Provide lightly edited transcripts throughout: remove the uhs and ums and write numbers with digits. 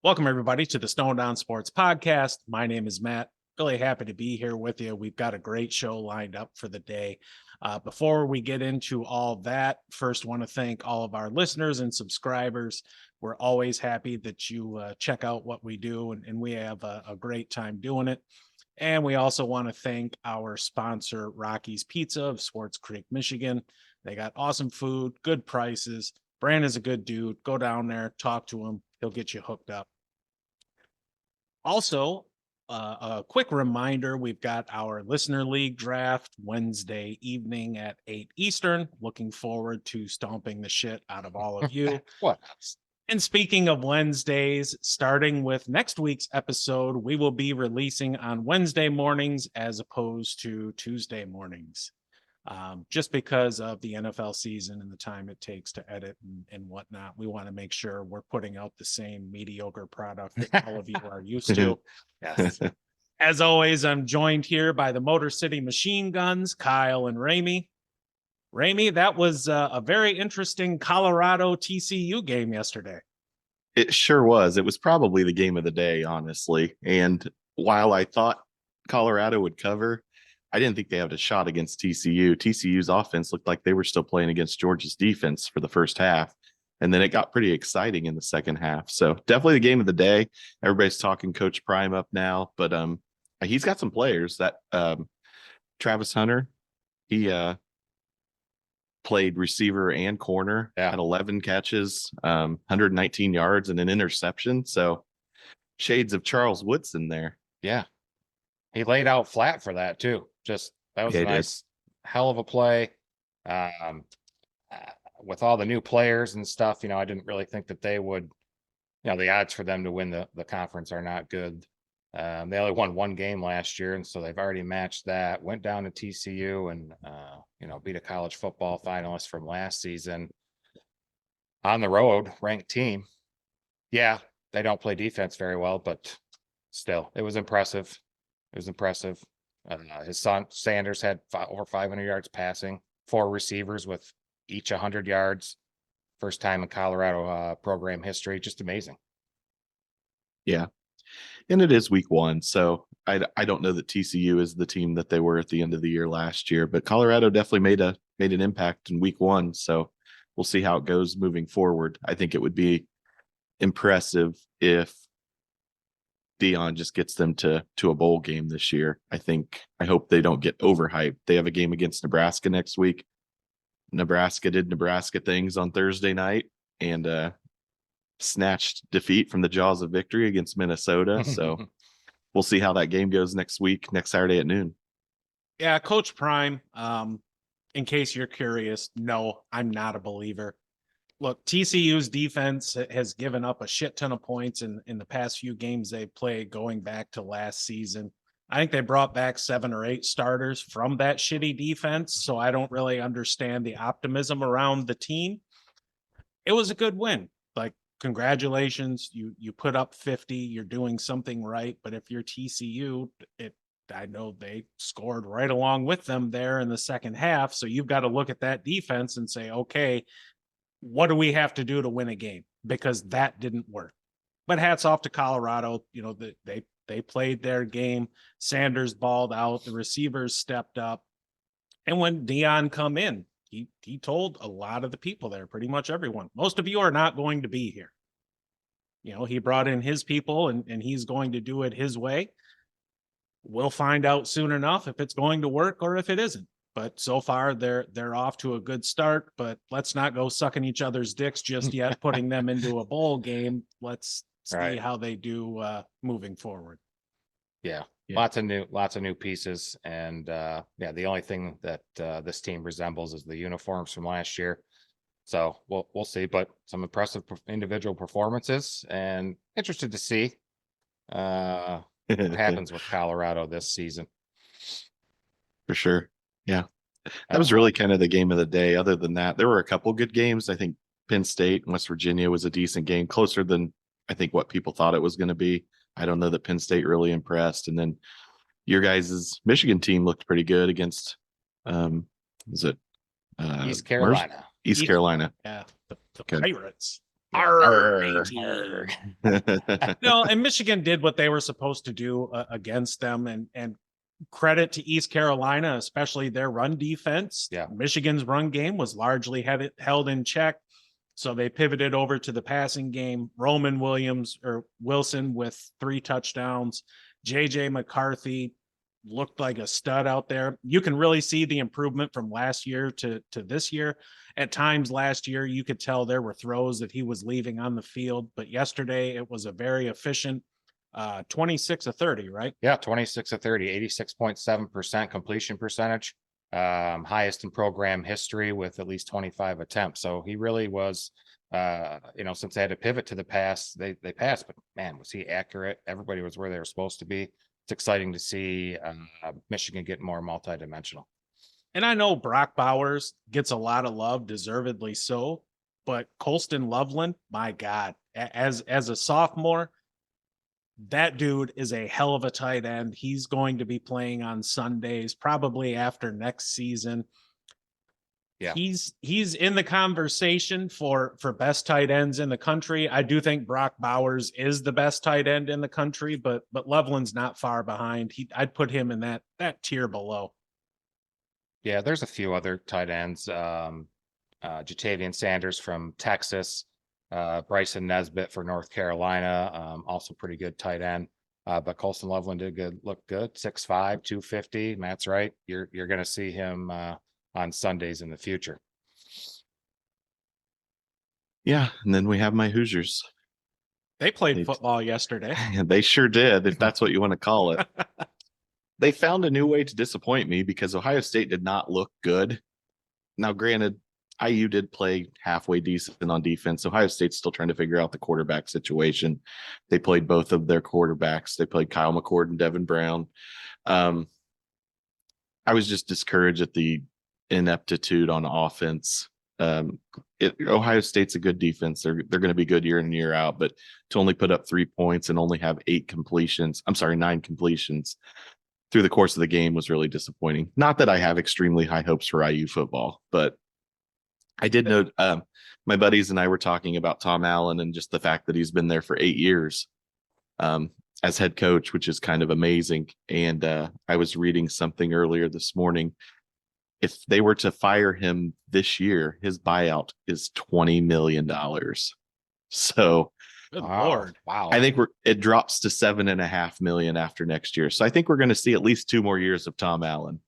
Welcome, everybody, to the Stone Down Sports Podcast. My name is Matt. Really happy to be here with you. We've got a great show lined up for the day. Before we get into all that, first want to thank all of our listeners and subscribers. We're always happy that you check out what we do, and we have a great time doing it. And we also want to thank our sponsor, Rocky's Pizza of Swartz Creek, Michigan. They got awesome food, good prices. Brandon's a good dude. Go down there, talk to him. He'll get you hooked up. Also, a quick reminder, we've got our Listener League draft Wednesday evening at 8 Eastern. Looking forward to stomping the shit out of all of you. What? And speaking of Wednesdays, starting with next week's episode, we will be releasing on Wednesday mornings as opposed to Tuesday mornings. Just because of the NFL season and the time it takes to edit and whatnot. We want to make sure we're putting out the same mediocre product that all of you are used to. Yes. As always, I'm joined here by the Motor City Machine Guns, Kyle and Ramey. Ramey, that was a very interesting Colorado TCU game yesterday. It sure was. It was probably the game of the day, honestly. And while I thought Colorado would cover, I didn't think they had a shot against TCU. TCU's offense looked like they were still playing against Georgia's defense for the first half. And then it got pretty exciting in the second half. So definitely the game of the day. Everybody's talking Coach Prime up now, but he's got some players that Travis Hunter, he played receiver and corner, had 11 catches, 119 yards and an interception. So shades of Charles Woodson there. Yeah. He laid out flat for that too. That was a nice, hell of a play. With all the new players and stuff, I didn't really think that they would, the odds for them to win the conference are not good. They only won one game last year, and so they've already matched that. Went down to TCU and, beat a college football finalist from last season on the road, ranked team. Yeah, they don't play defense very well, but still, it was impressive. His son Sanders had over 500 yards passing, 4 receivers with each 100 yards. First time in Colorado program history. Just amazing. Yeah. And it is week 1. So I don't know that TCU is the team that they were at the end of the year last year, but Colorado definitely made an impact in week 1. So we'll see how it goes moving forward. I think it would be impressive if Dion just gets them to a bowl game this year. I hope they don't get overhyped. They have a game against Nebraska next week. Nebraska did Nebraska things on Thursday night and snatched defeat from the jaws of victory against Minnesota. So we'll see how that game goes next Saturday at noon. Yeah, Coach Prime, in case you're curious, no, I'm not a believer. Look, TCU's defense has given up a shit ton of points in the past few games they've played going back to last season. I think they brought back 7 or 8 starters from that shitty defense, so I don't really understand the optimism around the team. It was a good win. Like, congratulations, you put up 50, you're doing something right, but if you're TCU, I know they scored right along with them there in the second half, so you've got to look at that defense and say, okay, what do we have to do to win a game? Because that didn't work. But hats off to Colorado. They played their game. Sanders balled out. The receivers stepped up. And when Dion come in, he told a lot of the people there, pretty much everyone, most of you are not going to be here. He brought in his people and he's going to do it his way. We'll find out soon enough if it's going to work or if it isn't. But so far, they're off to a good start. But let's not go sucking each other's dicks just yet, putting them into a bowl game. Let's see how they do moving forward. Yeah. Lots of new pieces. And the only thing that this team resembles is the uniforms from last year. So we'll see. But some impressive individual performances, and interested to see what happens with Colorado this season. For sure. Yeah. That was really kind of the game of the day. Other than that, there were a couple good games. I think Penn State and West Virginia was a decent game, closer than I think what people thought it was going to be. I don't know that Penn State really impressed. And then your guys' Michigan team looked pretty good against, East Carolina. East Carolina. Yeah, the Pirates. Arr, matey. arr. No, and Michigan did what they were supposed to do against them, and credit to East Carolina, especially their run defense. Yeah. Michigan's run game was largely held in check. So they pivoted over to the passing game. Roman Wilson with 3 touchdowns. JJ McCarthy looked like a stud out there. You can really see the improvement from last year to this year. At times last year, you could tell there were throws that he was leaving on the field, but yesterday it was a very efficient 26 of 30, right? Yeah, 26 of 30, 86.7% completion percentage. Highest in program history with at least 25 attempts. So he really was, since they had to pivot to the pass, they passed, but man, was he accurate? Everybody was where they were supposed to be. It's exciting to see Michigan get more multidimensional. And I know Brock Bowers gets a lot of love, deservedly so, but Colston Loveland, my God, as a sophomore, that dude is a hell of a tight end. He's going to be playing on Sundays, probably after next season. Yeah. He's in the conversation for best tight ends in the country. I do think Brock Bowers is the best tight end in the country, but Loveland's not far behind. I'd put him in that tier below. Yeah, there's a few other tight ends. Jatavian Sanders from Texas, Bryson Nesbitt for North Carolina, also pretty good tight end. But Colston Loveland did look good. 6'5", 250. Matt's right. You're going to see him on Sundays in the future. Yeah, and then we have my Hoosiers. They played football yesterday. They sure did, if that's what you want to call it. They found a new way to disappoint me because Ohio State did not look good. Now, granted, IU did play halfway decent on defense. Ohio State's still trying to figure out the quarterback situation. They played both of their quarterbacks. They played Kyle McCord and Devin Brown. I was just discouraged at the ineptitude on offense. Ohio State's a good defense. They're going to be good year in and year out, but to only put up 3 points and only have 9 completions through the course of the game was really disappointing. Not that I have extremely high hopes for IU football, but I did note my buddies and I were talking about Tom Allen and just the fact that he's been there for 8 years as head coach, which is kind of amazing. And I was reading something earlier this morning. If they were to fire him this year, his buyout is $20 million. So Good Lord. Wow. I think it drops to $7.5 million after next year. So I think we're going to see at least 2 more years of Tom Allen.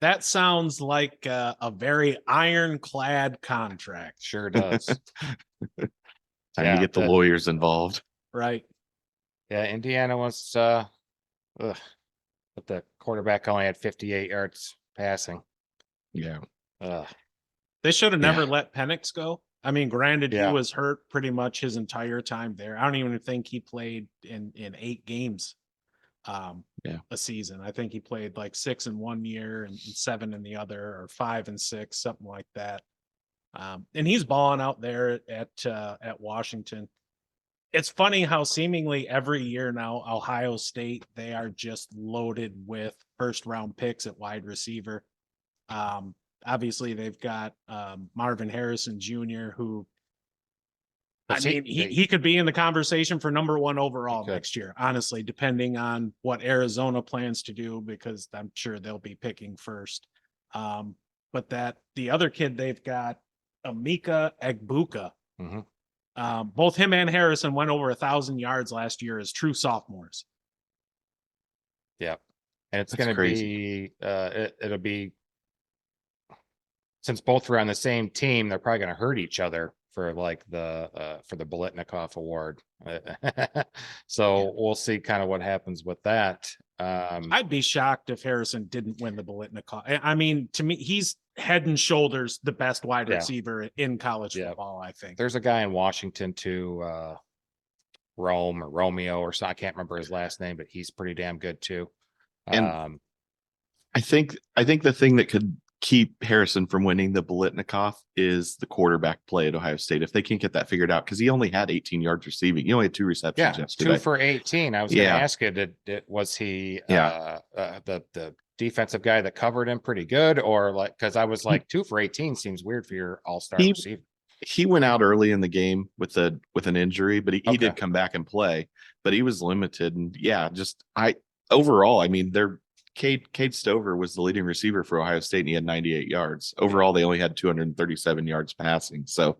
That sounds like a very ironclad contract. Sure does. Time to get the lawyers involved. Right. Yeah, Indiana was but the quarterback only had 58 yards passing. Yeah. They should have never let Penix go. I mean, granted, Yeah. he was hurt pretty much his entire time there. I don't even think he played in 8 games a season. I think he played like 6 in 1 year and 7 in the other, or 5 and 6, something like that. And he's balling out there at Washington. It's funny how seemingly every year now, Ohio State, they are just loaded with first round picks at wide receiver. Obviously they've got Marvin Harrison Jr., who he could be in the conversation for number 1 overall next year, honestly, depending on what Arizona plans to do, because I'm sure they'll be picking first. But the other kid they've got, Emeka Egbuka, both him and Harrison went over 1,000 yards last year as true sophomores. Yeah. And it's going to be, it'll be, since both were on the same team, they're probably going to hurt each other for like for the Biletnikoff Award. So we'll see kind of what happens with that. I'd be shocked if Harrison didn't win the Biletnikoff. I mean, to me, he's head and shoulders the best wide receiver in college football, I think. There's a guy in Washington too, Romeo or so. I can't remember his last name, but he's pretty damn good too. And I think the thing that could keep Harrison from winning the Biletnikoff is the quarterback play at Ohio State. If they can't get that figured out, because he only had 18 yards receiving. He only had 2 receptions yesterday. 2 for 18. I was going to ask you, was he the defensive guy that covered him pretty good, or like, because I was like 2 for 18 seems weird for your all-star receiver. He went out early in the game with an injury, but he Okay. did come back and play, but he was limited. And yeah, just overall, I mean, Cade Stover was the leading receiver for Ohio State, and he had 98 yards. Overall, they only had 237 yards passing. So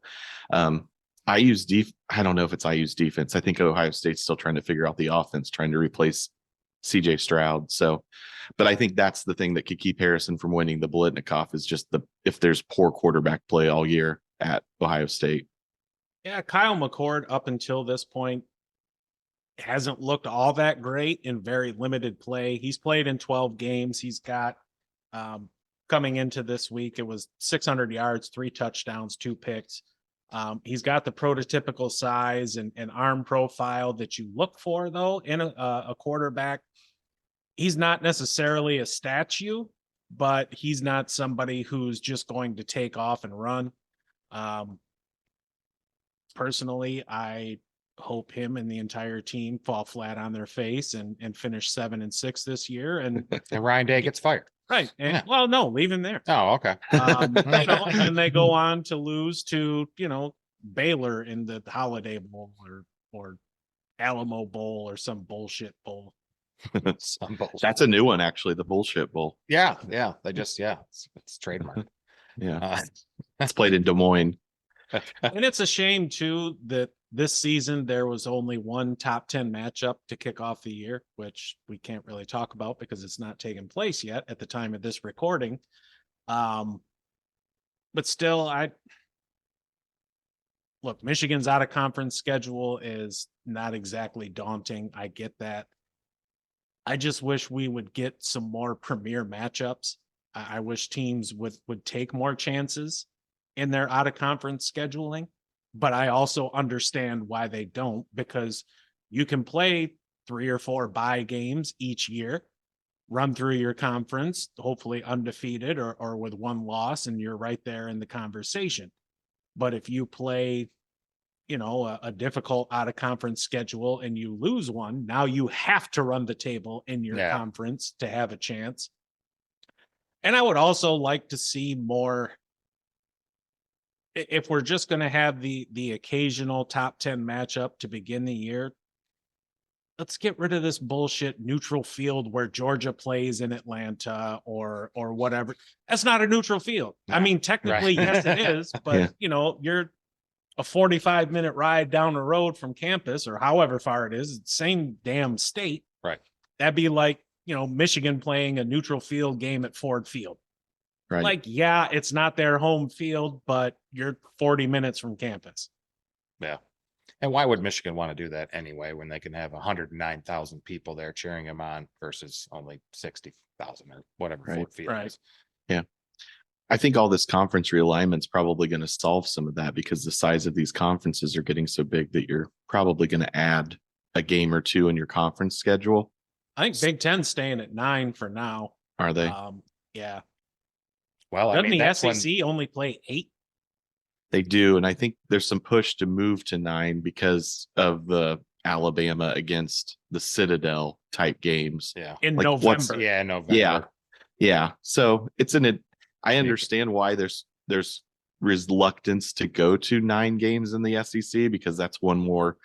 I don't know if it's IU's defense. I think Ohio State's still trying to figure out the offense, trying to replace CJ Stroud. So, but I think that's the thing that could keep Harrison from winning the Biletnikoff is just if there's poor quarterback play all year at Ohio State. Yeah, Kyle McCord up until this point hasn't looked all that great in very limited play. He's played in 12 games. He's got coming into this week, it was 600 yards, 3 touchdowns, 2 picks. He's got the prototypical size and arm profile that you look for, though, in a quarterback. He's not necessarily a statue, but he's not somebody who's just going to take off and run. Personally, I hope him and the entire team fall flat on their face and finish 7-6 this year. And Ryan Day gets fired. right. And Yeah. well, no, leave him there. Oh, okay. And they go on to lose to, Baylor in the Holiday Bowl or Alamo Bowl or some bullshit bowl. Some bullshit. That's a new one, actually, the bullshit bowl. Yeah. They just, it's trademark. Yeah. It's played in Des Moines. And it's a shame too that this season there was only one top 10 matchup to kick off the year, which we can't really talk about because it's not taken place yet at the time of this recording. But still, look, Michigan's out of conference schedule is not exactly daunting. I get that. I just wish we would get some more premier matchups. I wish teams would take more chances in their out of conference scheduling, but I also understand why they don't, because you can play 3 or 4 bye games each year, run through your conference, hopefully undefeated or with 1 loss, and you're right there in the conversation. But if you play, a difficult out of conference schedule and you lose one, now you have to run the table in your conference to have a chance. And I would also like to see more. If we're just going to have the occasional top 10 matchup to begin the year, let's get rid of this bullshit neutral field where Georgia plays in Atlanta or whatever. That's not a neutral field. No, I mean, technically, right. yes, it is, but you're a 45-minute ride down the road from campus or however far it is, it's same damn state. Right. That'd be like, Michigan playing a neutral field game at Ford Field. Right. Like, yeah, it's not their home field, but you're 40 minutes from campus. Yeah. And why would Michigan want to do that anyway, when they can have 109,000 people there cheering them on versus only 60,000 or whatever Ford Field is? Yeah. I think all this conference realignment is probably going to solve some of that because the size of these conferences are getting so big that you're probably going to add a game or 2 in your conference schedule. I think Big Ten's staying at 9 for now. Are they? Yeah. Well, doesn't the SEC only play 8? They do, and I think there's some push to move to 9 because of the Alabama against the Citadel type games. Yeah, in November. November. Yeah. So I understand why there's reluctance to go to 9 games in the SEC because that's one more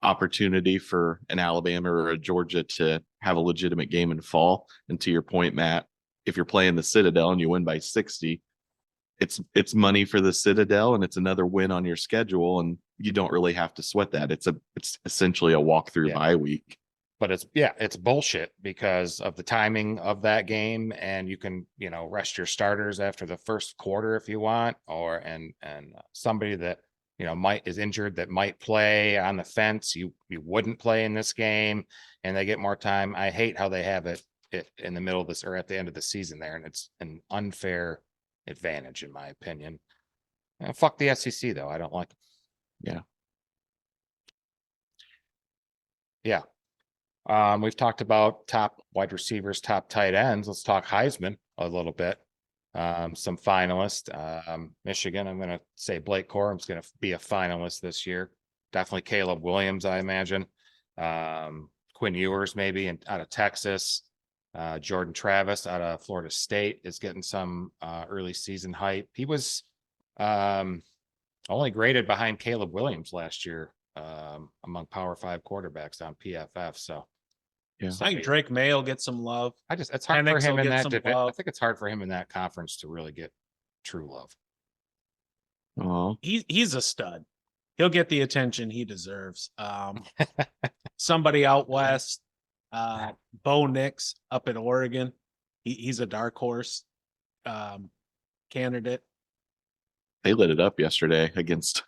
opportunity for an Alabama or a Georgia to have a legitimate game in fall. And to your point, Matt, if you're playing the Citadel and you win by 60, it's money for the Citadel and it's another win on your schedule, and you don't really have to sweat that. It's essentially a walkthrough bye week. But it's bullshit because of the timing of that game, and you can rest your starters after the first quarter if you want, or and somebody that is injured that might play on the fence, you wouldn't play in this game, and they get more time. I hate how they have it in the middle of this or at the end of the season there, and it's an unfair advantage in my opinion. Fuck the SEC though, I don't like it. Yeah. We've talked about top wide receivers, top tight ends. Let's talk Heisman a little bit. Some finalists. Michigan, I'm going to say Blake Corum's going to be a finalist this year. Definitely Caleb Williams, I imagine. Quinn Ewers maybe out of Texas. Jordan Travis out of Florida State is getting some early season hype. He was Only graded behind Caleb Williams last year among Power 5 quarterbacks on PFF. So Yeah. I think Drake May will get some love. it's hard for Penix him will in get that some division. I love. think it's hard for him in that conference to really get true love. Oh, He's a stud. He'll get the attention he deserves. Somebody out west, Bo Nix up in Oregon. He's a dark horse candidate. they lit it up yesterday against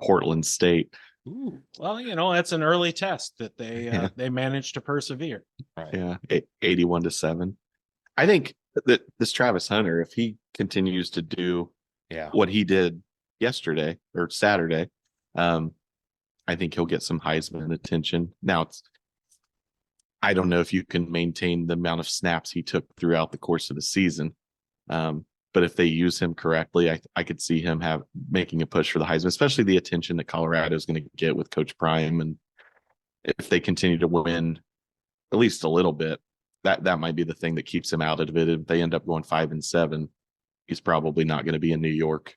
Portland State. Ooh, well, that's an early test that Yeah. they managed to persevere. Right. Yeah, 81-7. I think that this Travis Hunter, if he continues to do Yeah. what he did yesterday or Saturday, I think he'll get some Heisman attention. Now I don't know if you can maintain the amount of snaps he took throughout the course of the season. But if they use him correctly, I could see him making a push for the Heisman, especially the attention that Colorado is going to get with Coach Prime. And if they continue to win at least a little bit, that might be the thing that keeps him out of it. If they end up going 5-7, he's probably not going to be in New York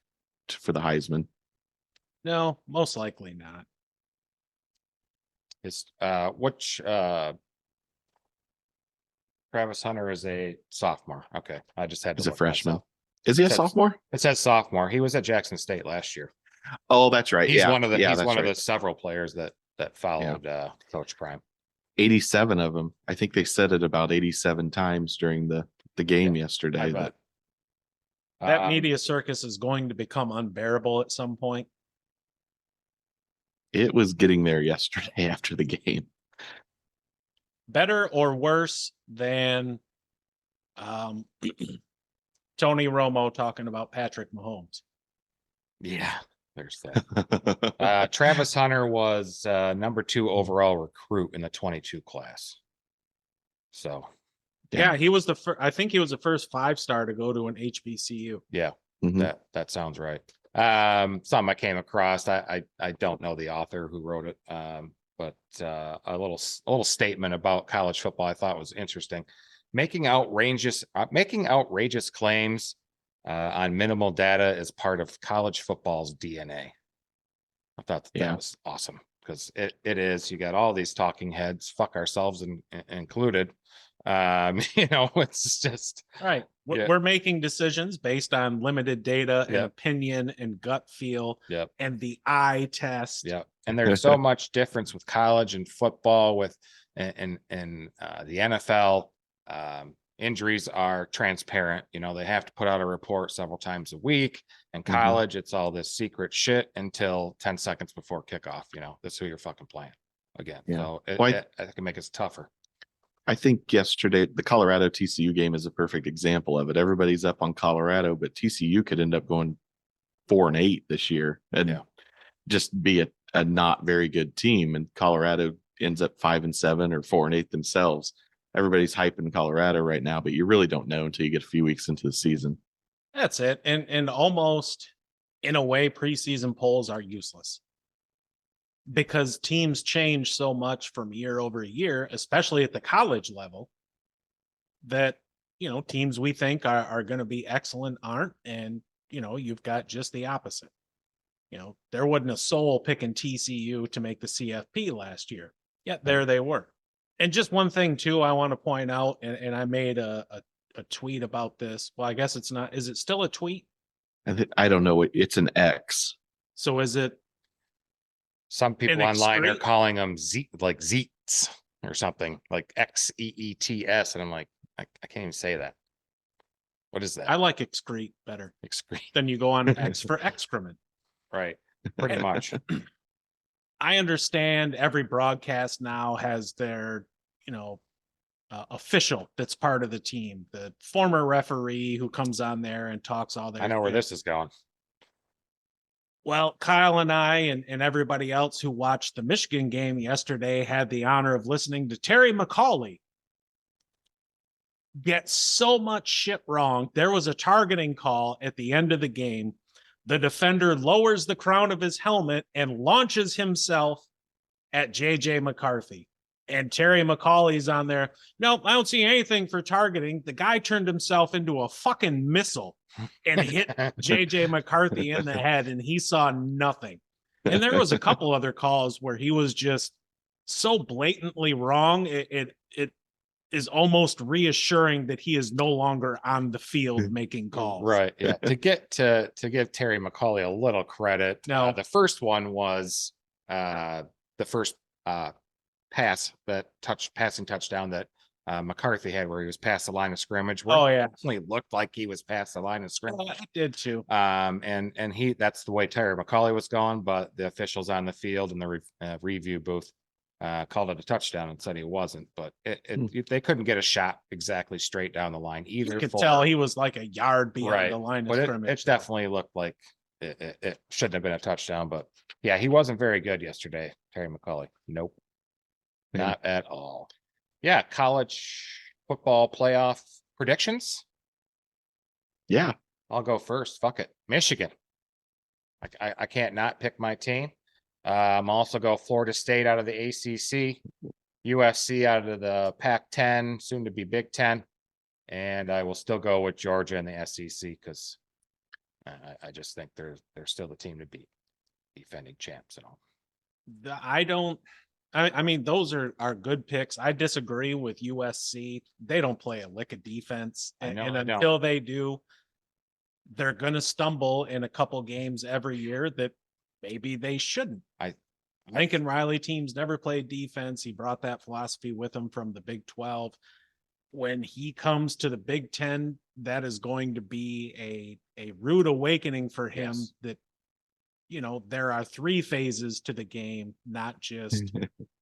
for the Heisman. No, most likely not. Travis Hunter is a sophomore. Okay. I just had to He's a look freshman. myself. Is he a It says- sophomore? It says sophomore. He was at Jackson State last year. Oh, that's right. He's yeah, one of the that's right. the several players that followed Coach Prime. 87 of them. I think they said it about 87 times during the game yesterday. I bet. That media circus is going to become unbearable at some point. It was getting there yesterday after the game. Better or worse than Tony Romo talking about Patrick Mahomes? Yeah, there's that. Travis Hunter was number 2 overall recruit in the 22 class. So yeah, he was I think he was the first 5-star to go to an HBCU. yeah, Mhm. that sounds right. Something I came across. I don't know the author who wrote it, but a little statement about college football I thought was interesting. Making outrageous claims on minimal data is part of college football's DNA. I thought that was awesome because it is. You got all these talking heads, fuck ourselves included. It's just right. We're making decisions based on limited data and opinion and gut feel and the eye test. Yeah. And there's so much difference with college and football and the NFL. Injuries are transparent. They have to put out a report several times a week. In college, it's all this secret shit until 10 seconds before kickoff. This is who you're fucking playing again. Yeah. So I can make it tougher. I think yesterday, the Colorado TCU game is a perfect example of it. Everybody's up on Colorado, but TCU could end up going 4-8 this year and just be a not very good team. And Colorado ends up 5-7 or 4-8 themselves. Everybody's hyping Colorado right now, but you really don't know until you get a few weeks into the season. That's it. And almost in a way, preseason polls are useless because teams change so much from year over year, especially at the college level, that, teams we think are going to be excellent aren't. And, you've got just the opposite. There wasn't a soul picking TCU to make the CFP last year. Yet there they were. And just one thing too, I want to point out, and I made a tweet about this. Well, I guess it's not. Is it still a tweet? I don't know. It's an X. So is it? Some people online are calling them Zeets or something like XEETS. And I'm like, I can't even say that. What is that? I like excrete better. Excrete. Then you go on X for excrement. Right. Pretty much. I understand every broadcast now has their, official that's part of the team, the former referee who comes on there and talks all that. I know where this is going. Well, Kyle and I and everybody else who watched the Michigan game yesterday had the honor of listening to Terry McAuley get so much shit wrong. There was a targeting call at the end of the game. The defender lowers the crown of his helmet and launches himself at JJ McCarthy. And Terry McCauley's on there. Nope, I don't see anything for targeting. The guy turned himself into a fucking missile and hit JJ McCarthy in the head, and he saw nothing. And there was a couple other calls where he was just so blatantly wrong. It is almost reassuring that he is no longer on the field making calls. Right. Yeah. to give Terry McCauley a little credit. No. The first one was the first passing touchdown that McCarthy had, where he was past the line of scrimmage. Where Oh, it yeah. definitely looked like he was past the line of scrimmage. I did too. And that's the way Terry McCauley was going, but the officials on the field and the review booth called it a touchdown and said he wasn't, but they couldn't get a shot exactly straight down the line either. You could tell he was like a yard beyond Right. the line of But scrimmage. it definitely looked like it shouldn't have been a touchdown, but yeah, he wasn't very good yesterday, Terry McCauley. Nope. Yeah. Not at all. Yeah, college football playoff predictions. Yeah. I'll go first. Fuck it. Michigan. I can't not pick my team. Also go Florida State out of the ACC, USC out of the Pac-10, soon to be Big Ten, and I will still go with Georgia and the SEC because I just think they're still the team to beat, defending champs and all. I mean, those are good picks. I disagree with USC. They don't play a lick of defense. And until they do, they're going to stumble in a couple games every year that maybe they shouldn't. Lincoln Riley teams never played defense. He brought that philosophy with him from the Big 12. When he comes to the Big 10, that is going to be a rude awakening for him. Yes. That, you know, there are 3 phases to the game, not just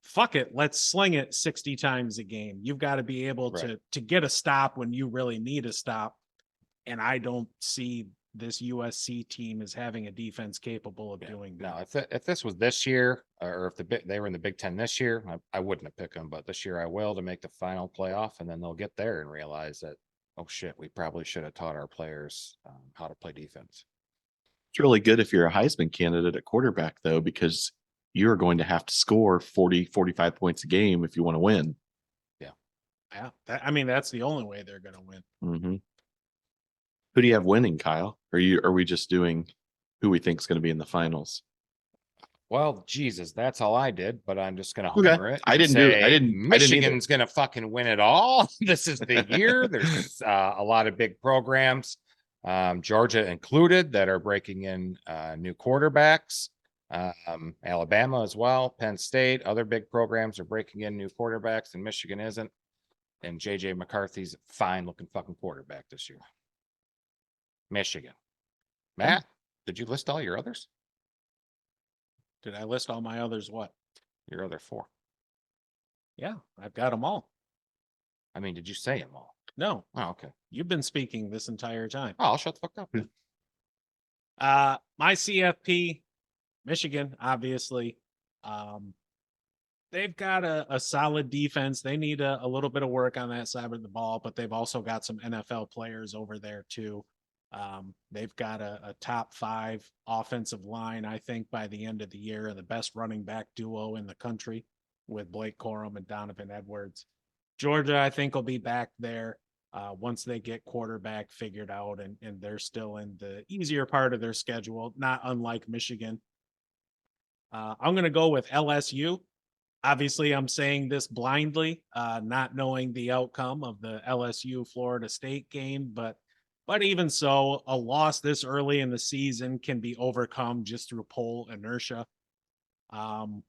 fuck it, let's sling it 60 times a game. You've got to be able to get a stop when you really need a stop. And I don't see this USC team as having a defense capable of doing that. No, if this was this year, or if they were in the Big 10 this year, I wouldn't have picked them, but this year I will, to make the final playoff, and then they'll get there and realize that, oh shit, we probably should have taught our players how to play defense. It's really good if you're a Heisman candidate at quarterback, though, because you're going to have to score 40, 45 points a game if you want to win. Yeah. I mean, that's the only way they're going to win. Mm-hmm. Who do you have winning, Kyle? Are we just doing who we think is going to be in the finals? Well, Jesus, that's all I did, but I'm just going to homer it. I didn't. Michigan's going to fucking win it all. This is the year. There's a lot of big programs, Georgia included, that are breaking in new quarterbacks. Alabama as well, Penn State, other big programs are breaking in new quarterbacks, and Michigan isn't. And JJ McCarthy's a fine looking fucking quarterback this year. Michigan. Matt, did you list all your others? Did I list all my others? What? Your other 4. Yeah, I've got them all. I mean, did you say them all? No. Oh, okay. You've been speaking this entire time. Oh, I'll shut the fuck up. My CFP, Michigan, obviously. They've got a solid defense. They need a little bit of work on that side of the ball, but they've also got some NFL players over there too. They've got a top 5 offensive line, I think, by the end of the year, and the best running back duo in the country with Blake Corum and Donovan Edwards. Georgia, I think, will be back there once they get quarterback figured out, and they're still in the easier part of their schedule, not unlike Michigan. I'm going to go with LSU. Obviously, I'm saying this blindly, not knowing the outcome of the LSU Florida State game, but even so, a loss this early in the season can be overcome just through poll inertia. And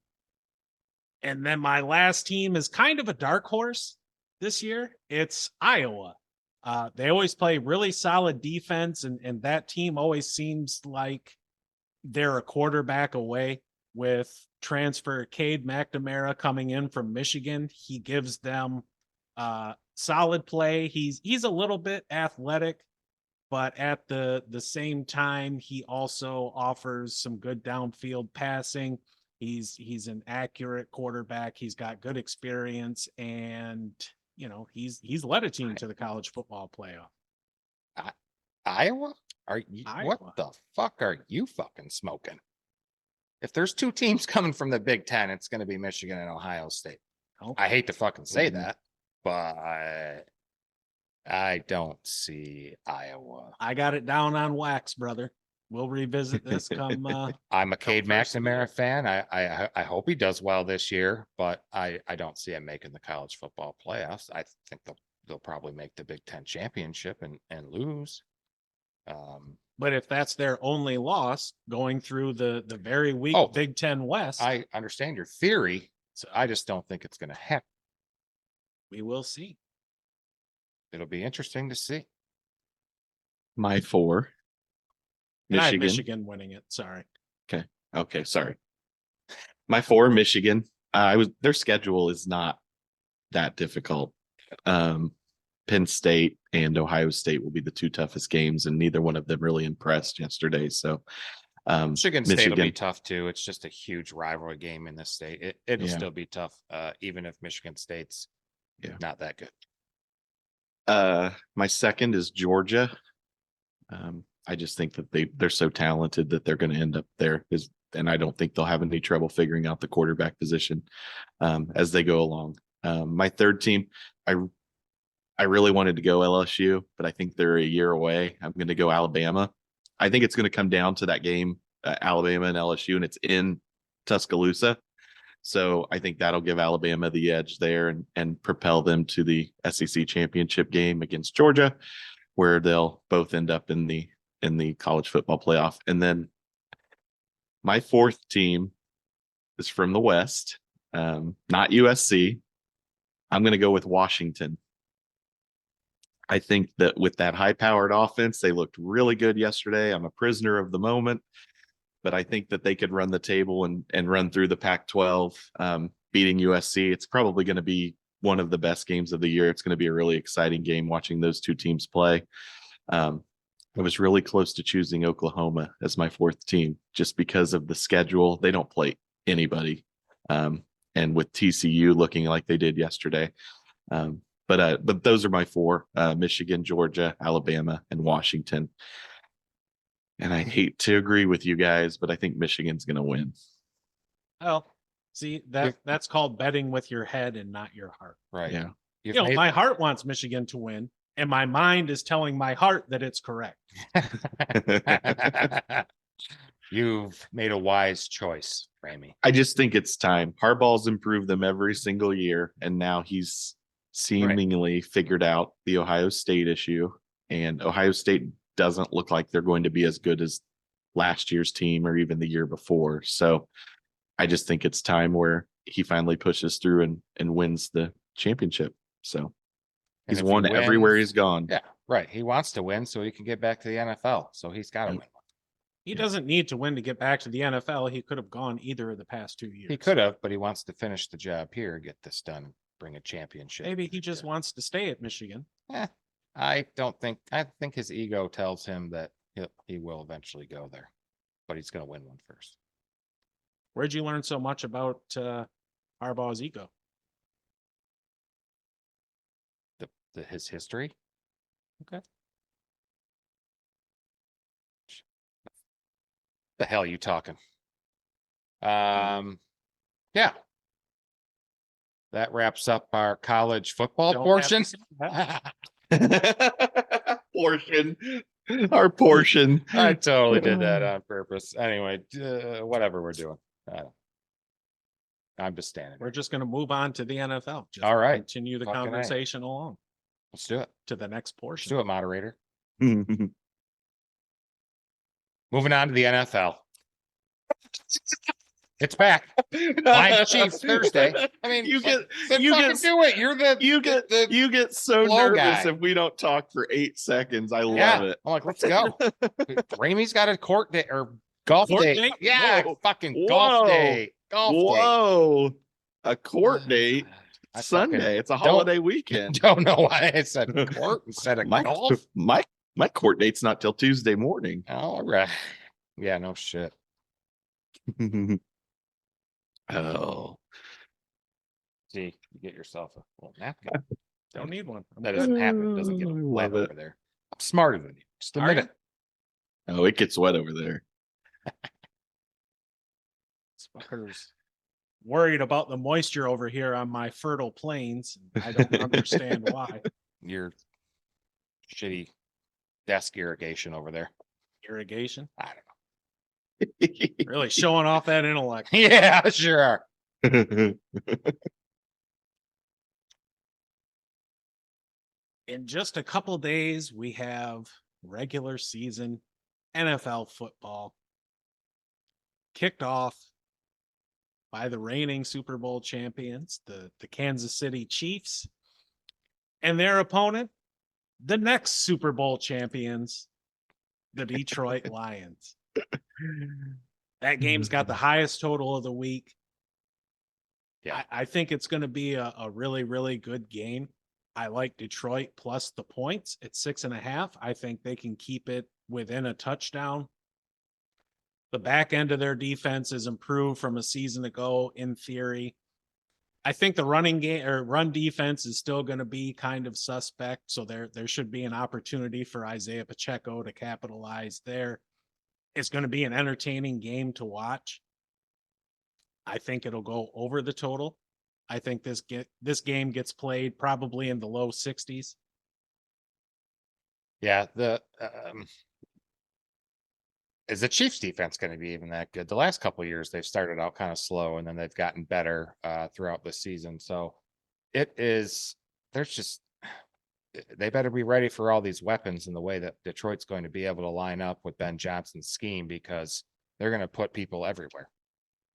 then my last team is kind of a dark horse this year. It's Iowa. They always play really solid defense, and that team always seems like they're a quarterback away. With transfer Cade McNamara coming in from Michigan, he gives them solid play. He's a little bit athletic, but at the same time, he also offers some good downfield passing. He's an accurate quarterback. He's got good experience, and you know, he's led a team to the college football playoff. Iowa? What the fuck are you fucking smoking? If there's 2 teams coming from the Big 10, it's going to be Michigan and Ohio State. Oh, I hate to fucking say Mhm. that, but I don't see Iowa. I got it down on wax, brother. We'll revisit this come I'm a Cade first of the year. McNamara fan. I hope he does well this year, but I don't see him making the college football playoffs. I think they'll probably make the Big Ten championship and lose. But if that's their only loss going through the very weak Oh, Big Ten West, I understand your theory. So I just don't think it's going to happen. we will see. It'll be interesting to see. My 4. And I had Michigan. Michigan winning it. Sorry. Okay, sorry. My 4, Michigan. Their schedule is not that difficult. Penn State and Ohio State will be the 2 toughest games, and neither one of them really impressed yesterday. So Michigan State will be tough too. It's just a huge rivalry game in this state. It'll Yeah. still be tough, even if Michigan State's not that good. My second is Georgia. I just think that they're so talented that they're going to end up there, and I don't think they'll have any trouble figuring out the quarterback position as they go along. My third team, I really wanted to go LSU, but I think they're a year away. I'm going to go Alabama. I think it's going to come down to that game, Alabama and LSU, and it's in Tuscaloosa. So I think that'll give Alabama the edge there and propel them to the SEC championship game against Georgia, where they'll both end up in the college football playoff. And then my 4th team is from the West, not USC. I'm going to go with Washington. I think that with that high-powered offense, they looked really good yesterday. I'm a prisoner of the moment, but I think that they could run the table and run through the Pac-12, beating USC. It's probably going to be one of the best games of the year. It's going to be a really exciting game watching those 2 teams play. I was really close to choosing Oklahoma as my 4th team just because of the schedule. They don't play anybody. And with TCU looking like they did yesterday. But those are my 4, Michigan, Georgia, Alabama, and Washington. And I hate to agree with you guys, but I think Michigan's going to win. Well, see, that's called betting with your head and not your heart. Right. Yeah. My heart wants Michigan to win, and my mind is telling my heart that it's correct. You've made a wise choice, Ramey. I just think it's time. Harbaugh's improved them every single year, and now he's seemingly figured out the Ohio State issue. And Ohio State doesn't look like they're going to be as good as last year's team or even the year before. So I just think it's time where he finally pushes through and wins the championship. So he's won everywhere he's gone. Yeah, right. He wants to win so he can get back to the NFL. So he's got to win. He doesn't need to win to get back to the NFL. He could have gone either of the past 2 years. He could have, but he wants to finish the job here, get this done, bring a championship. Maybe he just wants to stay at Michigan. I think his ego tells him that he will eventually go there, but he's going to win one first. Where'd you learn so much about Harbaugh's ego? His history. Okay. The hell are you talking? Yeah. That wraps up our college football portion. Our portion. I totally did that on purpose. Anyway, whatever we're doing. I'm just standing. We're just going to move on to the NFL. Just all right. Continue the Fucking conversation along. Let's do it. To the next Let's portion. do it, moderator. Moving on to the NFL. It's back. Live Chiefs Thursday. I mean, you get do it. You get so nervous guy. if we don't talk for 8 seconds. I love it. I'm like, let's go. Ramey's got a court day or golf day. Yeah, Whoa. fucking golf day. Whoa, a court date. I Sunday. It's a holiday weekend. Don't know why I said court instead of golf. My court date's not till Tuesday morning. All right. Yeah, no shit. Oh. See, you get yourself a little napkin. Don't need one. That doesn't happen. It doesn't get wet Love it. over there. I'm smarter than you. Just admit it. Oh, it gets wet over there. Fuckers worried about the moisture over here on my fertile plains. I don't understand why. Your shitty desk irrigation over there. Irrigation. I don't Really showing off that intellect. know. Yeah, sure are. In just a couple days, we have regular season NFL football kicked off by the reigning Super Bowl champions, the Kansas City Chiefs, and their opponent, the next Super Bowl champions, the Detroit Lions. That game's got the highest total of the week. Yeah. I think it's going to be a really, really good game. I like Detroit plus the points at 6.5. I think they can keep it within a touchdown. The back end of their defense is improved from a season ago, in theory. I think the running game or run defense is still going to be kind of suspect. So there should be an opportunity for Isaiah Pacheco to capitalize there. It's going to be an entertaining game to watch. I think it'll go over the total. I think this game gets played probably in the low 60s. Yeah, is the Chiefs defense going to be even that good? The last couple of years they've started out kind of slow and then they've gotten better throughout the season. So they better be ready for all these weapons in the way that Detroit's going to be able to line up with Ben Johnson's scheme, because they're going to put people everywhere.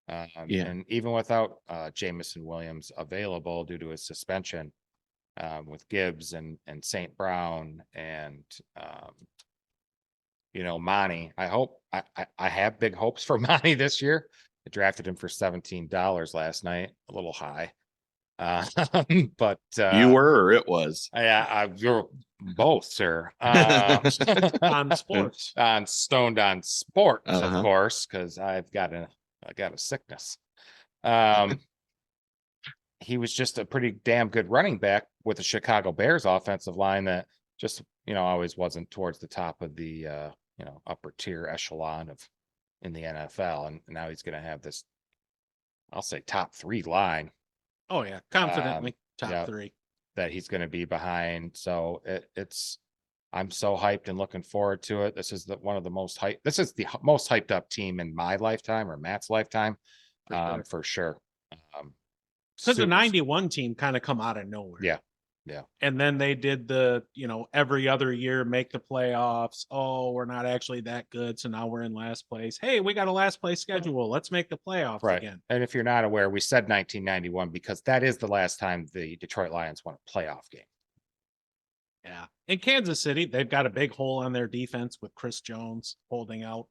And even without Jamison Williams available due to his suspension, with Gibbs and St. Brown and Monty. I have big hopes for Monty this year. I drafted him for $17 last night, a little high. But you were, or it was? You're both, sir. On sports. On Stoned on Sports, of Uh-huh. course, because I got a sickness. He was just a pretty damn good running back with the Chicago Bears offensive line that just always wasn't towards the top of the upper tier echelon in the NFL, and now he's going to have this, I'll say, top 3 line. Oh yeah, confidently top yeah. 3 that he's going to be behind. So I'm so hyped and looking forward to it. This is the most hyped up team in my lifetime or Matt's lifetime, for sure. Because the 91 team kind of come out of nowhere. Yeah. And then they did the, every other year make the playoffs. Oh, we're not actually that good. So now we're in last place. Hey, we got a last place schedule. Let's make the playoffs again. And if you're not aware, we said 1991 because that is the last time the Detroit Lions won a playoff game. Yeah. In Kansas City, they've got a big hole on their defense with Chris Jones holding out.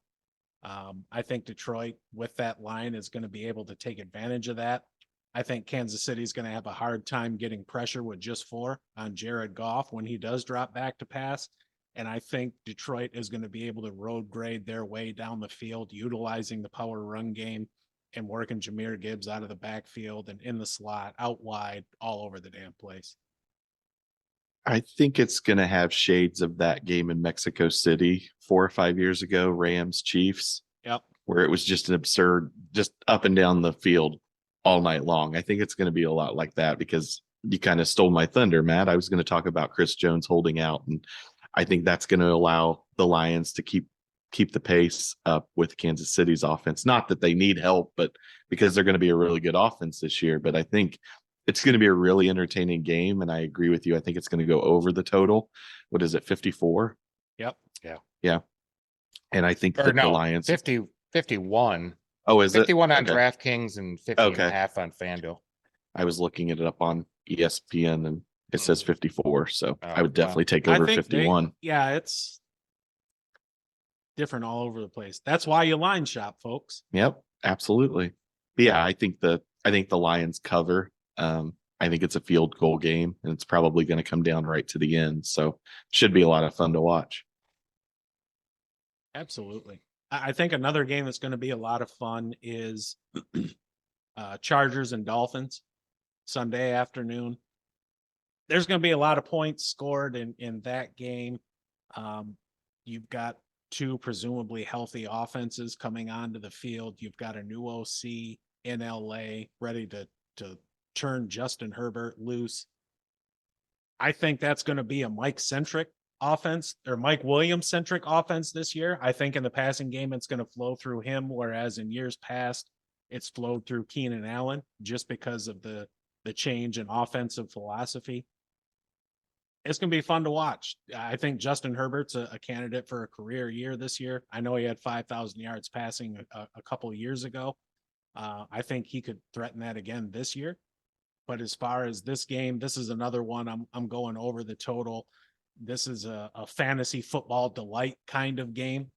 I think Detroit with that line is going to be able to take advantage of that. I think Kansas City is going to have a hard time getting pressure with just 4 on Jared Goff when he does drop back to pass. And I think Detroit is going to be able to road grade their way down the field, utilizing the power run game and working Jahmyr Gibbs out of the backfield and in the slot, out wide, all over the damn place. I think it's going to have shades of that game in Mexico City 4 or 5 years ago, Rams Chiefs. Yep. Where it was just an absurd, just up and down the field all night long. I think it's going to be a lot like that, because you kind of stole my thunder, Matt. I was going to talk about Chris Jones holding out, and I think that's going to allow the Lions to keep the pace up with Kansas City's offense. Not that they need help, but because they're going to be a really good offense this year. But I think it's going to be a really entertaining game, and I agree with you. I think it's going to go over the total. What is it, 54? Yep. Yeah. And I think that the Lions 51. Oh, is 51 it? on Okay. DraftKings and 50 and a half on FanDuel. I was looking it up on ESPN and it says 54. So I would well, definitely take over 51. It's different all over the place. That's why you line shop, folks. Yep, absolutely. But yeah, I think the Lions cover. I think it's a field goal game, and it's probably going to come down right to the end. So should be a lot of fun to watch. Absolutely. I think another game that's going to be a lot of fun is Chargers and Dolphins Sunday afternoon. There's going to be a lot of points scored in that game. You've got 2 presumably healthy offenses coming onto the field. You've got a new OC in LA, ready to turn Justin Herbert loose. I think that's going to be a Mike centric offense, or Mike Williams centric offense this year. I think in the passing game, it's going to flow through him, whereas in years past, it's flowed through Keenan Allen just because of the change in offensive philosophy. It's going to be fun to watch. I think Justin Herbert's a candidate for a career year this year. I know he had 5,000 yards passing a couple of years ago. I think he could threaten that again this year. But as far as this game, this is another one I'm going over the total. This is a fantasy football delight kind of game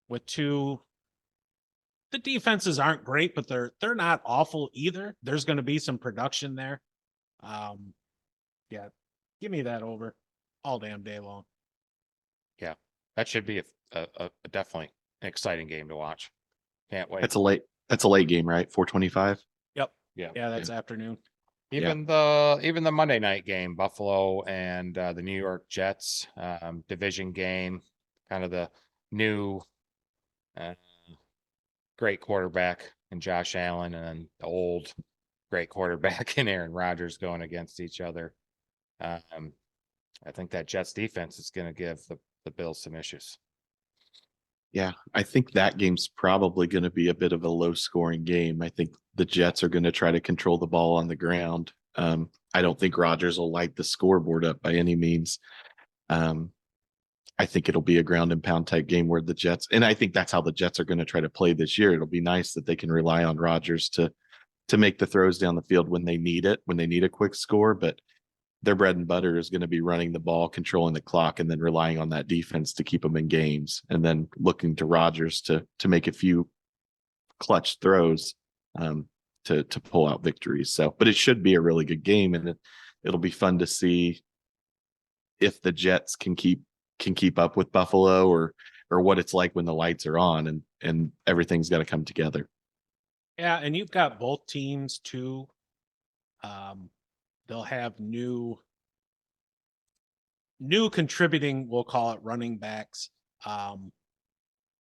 with two. The defenses aren't great, but they're not awful either. There's going to be some production there. Yeah, give me that over all damn day long. Yeah, that should be a definitely an exciting game to watch. Can't wait. That's a late game, right? 4:25. Yep. Yeah. Yeah, that's afternoon. Even the Monday night game, Buffalo and the New York Jets division game, kind of the new great quarterback in Josh Allen and the old great quarterback in Aaron Rodgers going against each other. I think that Jets defense is going to give the Bills some issues. Yeah, I think that game's probably going to be a bit of a low scoring game. I think the Jets are going to try to control the ball on the ground. I don't think Rodgers will light the scoreboard up by any means. I think it'll be a ground and pound type game where the Jets, and I think that's how the Jets are going to try to play this year. It'll be nice that they can rely on Rodgers to make the throws down the field when they need it, when they need a quick score. But their bread and butter is going to be running the ball, controlling the clock, and then relying on that defense to keep them in games, and then looking to Rodgers to make a few clutch throws to pull out victories. So, but it should be a really good game, and it'll be fun to see if the Jets can keep up with Buffalo, or what it's like when the lights are on and everything's got to come together. Yeah, and you've got both teams too. They'll have new contributing, we'll call it, running backs.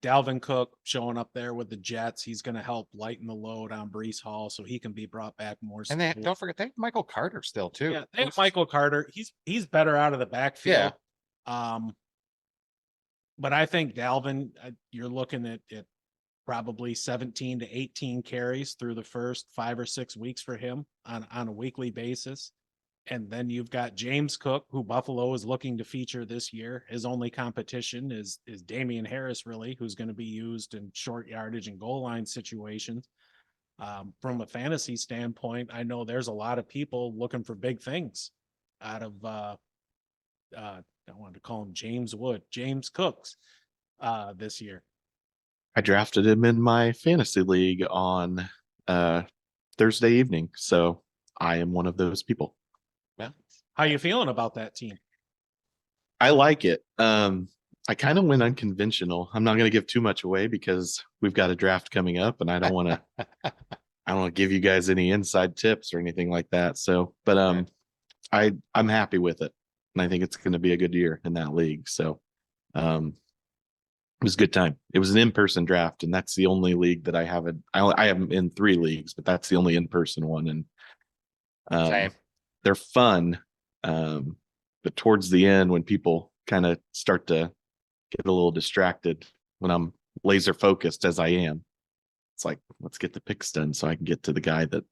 Dalvin Cook showing up there with the Jets. He's going to help lighten the load on Breece Hall so he can be brought back more. And don't forget, they have Michael Carter still too. Yeah, they have Michael Carter. He's better out of the backfield. Yeah. But I think Dalvin, you're looking at probably 17 to 18 carries through the first 5 or 6 weeks for him on a weekly basis. And then you've got James Cook, who Buffalo is looking to feature this year. His only competition is Damian Harris, really, who's going to be used in short yardage and goal line situations. From a fantasy standpoint, I know there's a lot of people looking for big things out of, I wanted to call him James Cooks this year. I drafted him in my fantasy league on Thursday evening, so I am one of those people. Yeah. How you feeling about that team? I like it. I kind of went unconventional. I'm not going to give too much away because we've got a draft coming up, and I don't want to give you guys any inside tips or anything like that. So, but I'm happy with it, and I think it's going to be a good year in that league. So, it was a good time. It was an in-person draft, and that's the only league that I haven't. I have them in 3 leagues, but that's the only in-person one, and Same. they're fun. But towards the end, when people kind of start to get a little distracted, when I'm laser focused as I am, it's like, let's get the picks done so I can get to the guy that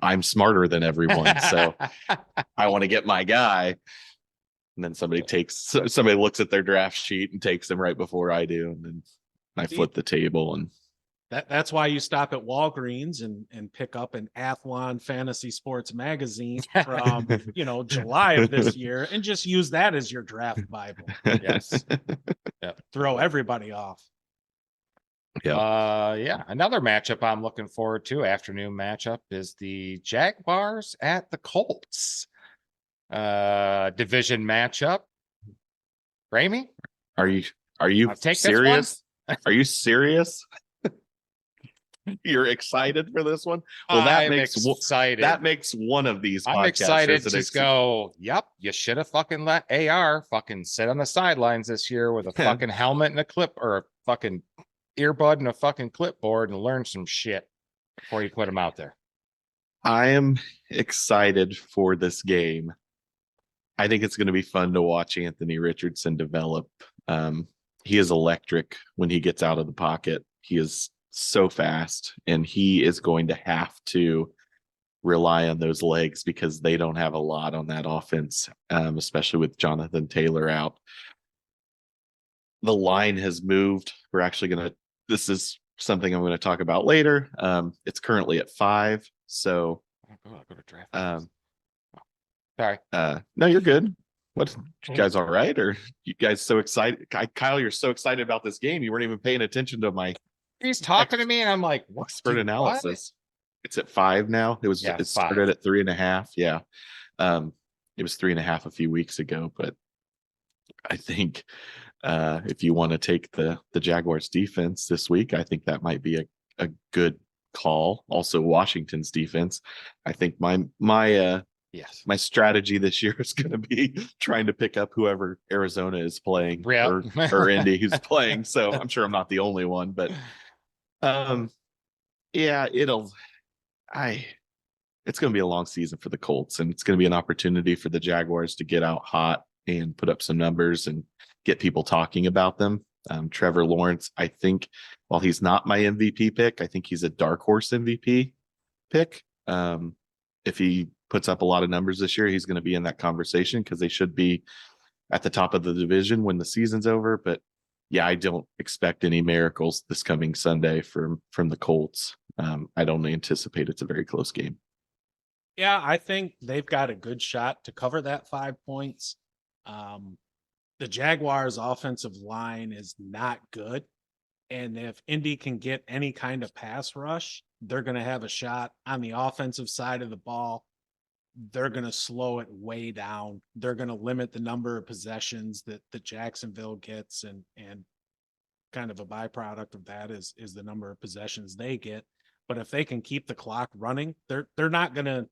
I'm smarter than everyone. So I want to get my guy. And then somebody looks at their draft sheet and takes them right before I do. And then I flip the table, and that's why you stop at Walgreens and pick up an Athlon Fantasy Sports magazine from July of this year and just use that as your draft Bible. Yes. Yep. Throw everybody off. Yeah. Another matchup I'm looking forward to, afternoon matchup, is the Jaguars at the Colts. Division matchup. Ramey, are you serious? Are you serious? You're excited for this one? Well, I'm excited. That makes one of these. I'm excited to go. Yep, you should have fucking let AR fucking sit on the sidelines this year with a fucking helmet and a clip, or a fucking earbud and a fucking clipboard, and learn some shit. before you put him out there? I am excited for this game. I think it's going to be fun to watch Anthony Richardson develop. He is electric when he gets out of the pocket. He is so fast, and he is going to have to rely on those legs because they don't have a lot on that offense, especially with Jonathan Taylor out. The line has moved. We're actually going to, this is something I'm going to talk about later. It's currently at 5. So, Go to draft. sorry. Sorry. No, you're good. What, you guys all right? Or you guys so excited? Kyle, you're so excited about this game. You weren't even paying attention to my He's talking to me and I'm like, what's expert analysis. It's at 5 now. It Yeah, started 5. at 3.5. Yeah. It was 3.5 a few weeks ago, but I think if you want to take the Jaguars defense this week, I think that might be a good call. Also, Washington's defense. I think my Yes. my strategy this year is going to be trying to pick up whoever Arizona is playing Yeah. or Indy who's playing. So I'm sure I'm not the only one, but yeah, it's going to be a long season for the Colts, and it's going to be an opportunity for the Jaguars to get out hot and put up some numbers and get people talking about them. Trevor Lawrence, I think, while he's not my MVP pick, I think he's a dark horse MVP pick. If he puts up a lot of numbers this year, he's going to be in that conversation because they should be at the top of the division when the season's over. But yeah, I don't expect any miracles this coming Sunday from the Colts. I don't anticipate it's a very close game. Yeah, I think they've got a good shot to cover that 5 points. The Jaguars' offensive line is not good. And if Indy can get any kind of pass rush, they're going to have a shot on the offensive side of the ball. They're going to slow it way down. They're going to limit the number of possessions that Jacksonville gets, and kind of a byproduct of that is the number of possessions they get. But if they can keep the clock running, they're not going to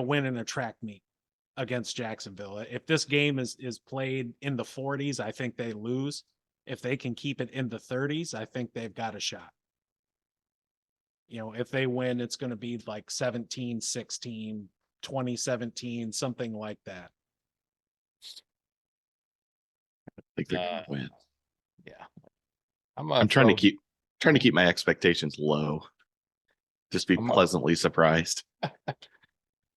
win in a track meet against Jacksonville. If this game is played in the 40s, I think they lose. If they can keep it in the 30s, I think they've got a shot. You know, if they win, it's going to be like 17-16, 20-17, something like that. I think they're going to win. Yeah. I'm trying to keep my expectations low. Just be pleasantly surprised.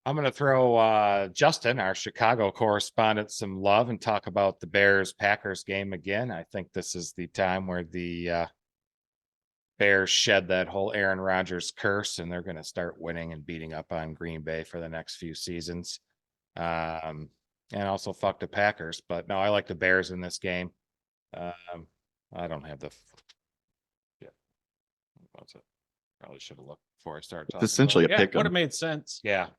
I'm going to throw Justin, our Chicago correspondent, some love and talk about the Bears-Packers game again. I think this is the time where the Bears shed that whole Aaron Rodgers curse, and they're going to start winning and beating up on Green Bay for the next few seasons. And also fuck the Packers. But no, I like the Bears in this game. I don't have the... Yeah. What's it? Probably should have looked before I started talking. It's essentially a pick 'em. Would have made sense. Yeah.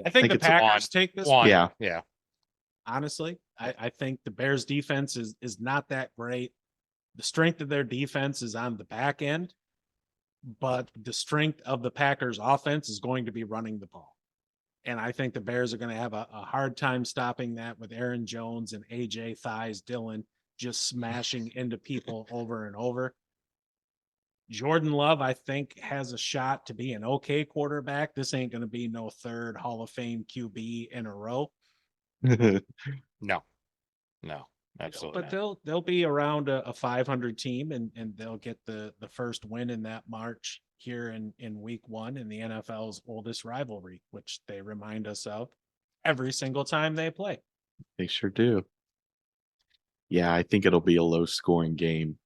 I think the it's Packers take this. One. Yeah. Yeah. Honestly, I think the Bears defense is not that great. The strength of their defense is on the back end, but the strength of the Packers offense is going to be running the ball. And I think the Bears are going to have a hard time stopping that with Aaron Jones and AJ Thighs Dillon just smashing into people over and over. Jordan Love, I think, has a shot to be an okay quarterback. This ain't going to be no third Hall of Fame QB in a row. No, absolutely. But they'll be around a 500 team, and they'll get the first win in that March here in week 1 in the NFL's oldest rivalry, which they remind us of every single time they play. They sure do. Yeah, I think it'll be a low scoring game.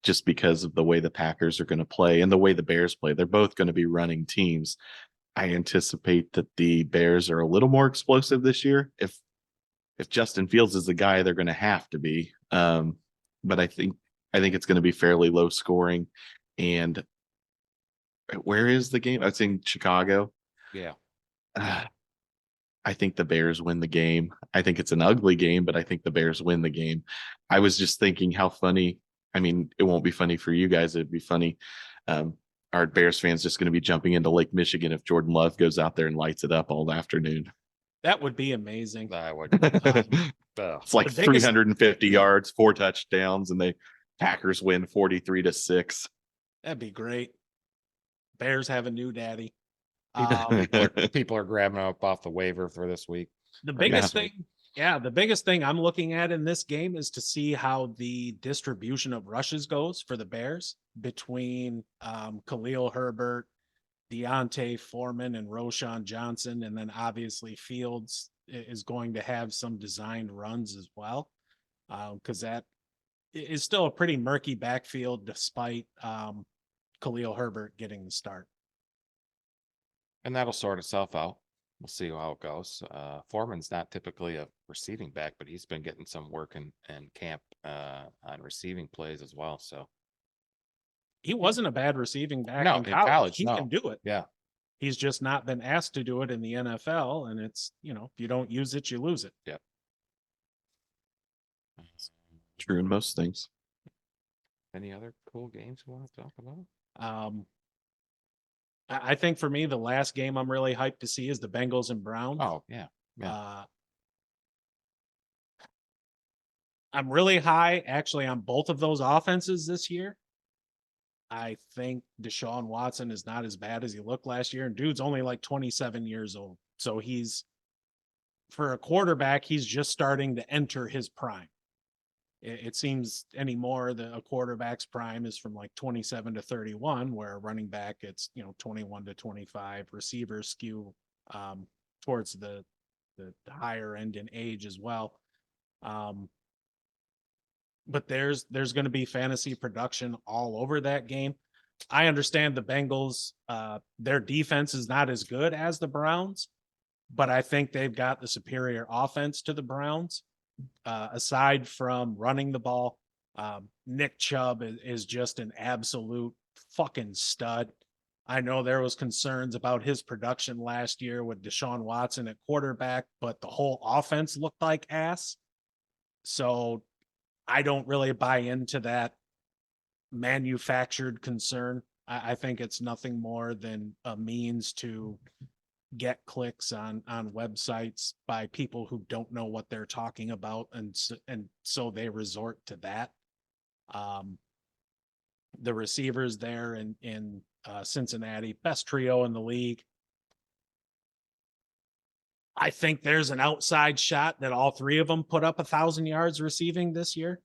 Just because of the way the Packers are going to play and the way the Bears play. They're both going to be running teams. I anticipate that the Bears are a little more explosive this year. If Justin Fields is the guy, they're going to have to be. But I think it's going to be fairly low scoring. And where is the game? It's in Chicago. Yeah. I think the Bears win the game. I think it's an ugly game, but I think the Bears win the game. I was just thinking how funny. I mean, it won't be funny for you guys. It'd be funny. Our Bears fans just going to be jumping into Lake Michigan if Jordan Love goes out there and lights it up all afternoon. That would be amazing. I would. It's like 350 yards, 4 touchdowns, and the Packers win 43-6. That'd be great. Bears have a new daddy. People are grabbing up off the waiver for this week. The or biggest next week. thing, yeah, the biggest thing I'm looking at in this game is to see how the distribution of rushes goes for the Bears between Khalil Herbert, Deontay Foreman, and Roshan Johnson. And then obviously Fields is going to have some designed runs as well, because that is still a pretty murky backfield despite Khalil Herbert getting the start. And that'll sort itself out. We'll see how it goes. Foreman's not typically a receiving back, but he's been getting some work in camp on receiving plays as well. So He wasn't a bad receiving back No, in in college. college, He no. can do it. yeah, He's just not been asked to do it in the NFL. And it's, if you don't use it, you lose it. True in most things. any other cool games we want to talk about? I think for me, the last game I'm really hyped to see is the Bengals and Browns. Oh yeah, I'm really high actually on both of those offenses this year. I think Deshaun Watson is not as bad as he looked last year, and dude's only like 27 years old. So he's, for a quarterback, he's just starting to enter his prime. It seems anymore that a quarterback's prime is from like 27 to 31, where a running back, it's 21 to 25. Receivers skew towards the higher end in age as well. But there's going to be fantasy production all over that game. I understand the Bengals, their defense is not as good as the Browns, but I think they've got the superior offense to the Browns. Aside from running the ball, Nick Chubb is just an absolute fucking stud. I know there was concerns about his production last year with Deshaun Watson at quarterback, but the whole offense looked like ass. So I don't really buy into that manufactured concern. I think it's nothing more than a means to get clicks on websites by people who don't know what they're talking about, and so they resort to that. The receivers there in Cincinnati, best trio in the league. I think there's an outside shot that all three of them put up 1,000 yards receiving this year.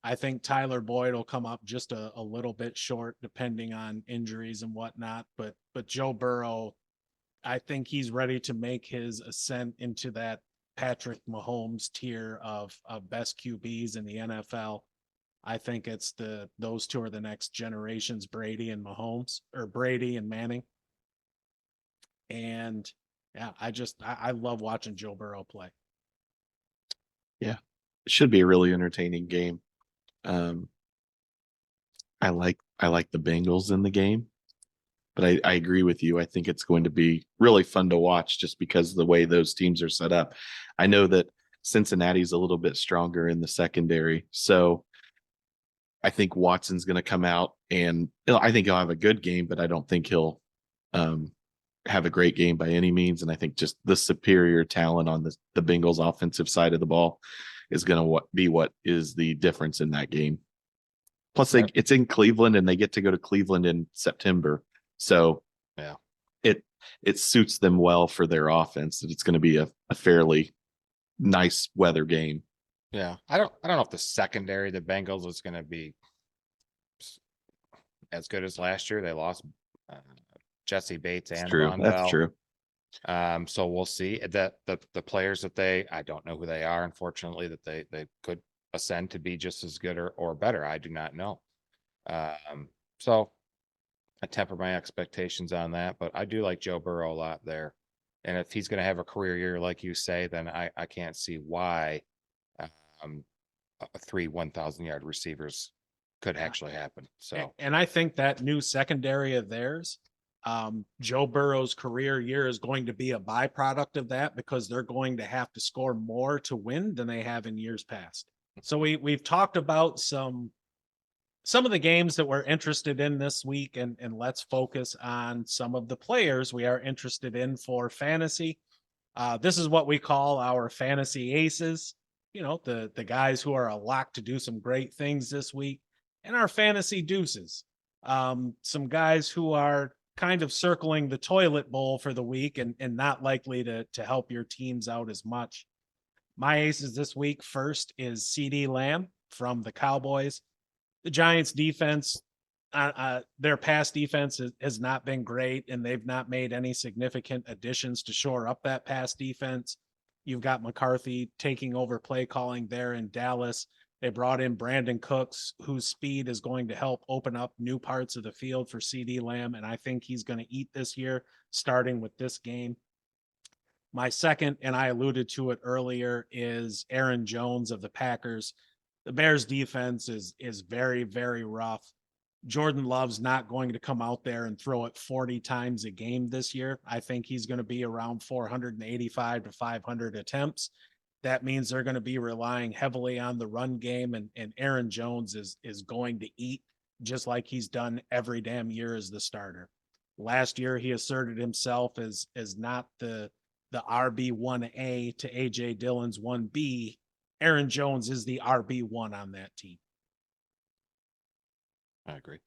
I think Tyler Boyd will come up just a little bit short depending on injuries and whatnot, but Joe Burrow, I think he's ready to make his ascent into that Patrick Mahomes tier of best QBs in the NFL. I think it's those two are the next generations, Brady and Mahomes, or Brady and Manning. And yeah, I love watching Joe Burrow play. Yeah, it should be a really entertaining game. I like the Bengals in the game, but I agree with you. I think it's going to be really fun to watch just because of the way those teams are set up. I know that Cincinnati's a little bit stronger in the secondary, so I think Watson's going to come out, and I think he'll have a good game, but I don't think he'll have a great game by any means. And I think just the superior talent on the Bengals offensive side of the ball is going to be what is the difference in that game. Plus, it's in Cleveland, and they get to go to Cleveland in September, so yeah, it suits them well for their offense. That it's going to be a fairly nice weather game. yeah. I don't know if the secondary, the Bengals, is going to be as good as last year. They lost Jesse Bates and True, Von that's Bell. true. So we'll see that the players that I don't know who they are, unfortunately, that they could ascend to be just as good or better. I do not know. So I temper my expectations on that, but I do like Joe Burrow a lot there. And if he's going to have a career year, like you say, then I can't see why 3 1,000-yard receivers could actually happen. So, and I think that new secondary of theirs, Joe Burrow's career year is going to be a byproduct of that, because they're going to have to score more to win than they have in years past. So we've talked about some of the games that we're interested in this week, and let's focus on some of the players we are interested in for fantasy. This is what we call our fantasy aces, the guys who are a lock to do some great things this week, and our fantasy deuces. Some guys who are kind of circling the toilet bowl for the week and not likely to help your teams out as much. My aces this week, first is CD Lamb from the Cowboys. The Giants defense, their pass defense has not been great, and they've not made any significant additions to shore up that pass defense. You've got McCarthy taking over play calling there in Dallas. They brought in Brandon Cooks, whose speed is going to help open up new parts of the field for CD Lamb, and I think he's going to eat this year, starting with this game. My second, and I alluded to it earlier, is Aaron Jones of the Packers. The Bears defense is very, very rough. Jordan Love's not going to come out there and throw it 40 times a game this year. I think he's going to be around 485 to 500 attempts. That means they're going to be relying heavily on the run game, and Aaron Jones is going to eat just like he's done every damn year as the starter. Last year, he asserted himself as not the RB1A to AJ Dillon's 1B. Aaron Jones is the RB1 on that team. I agree.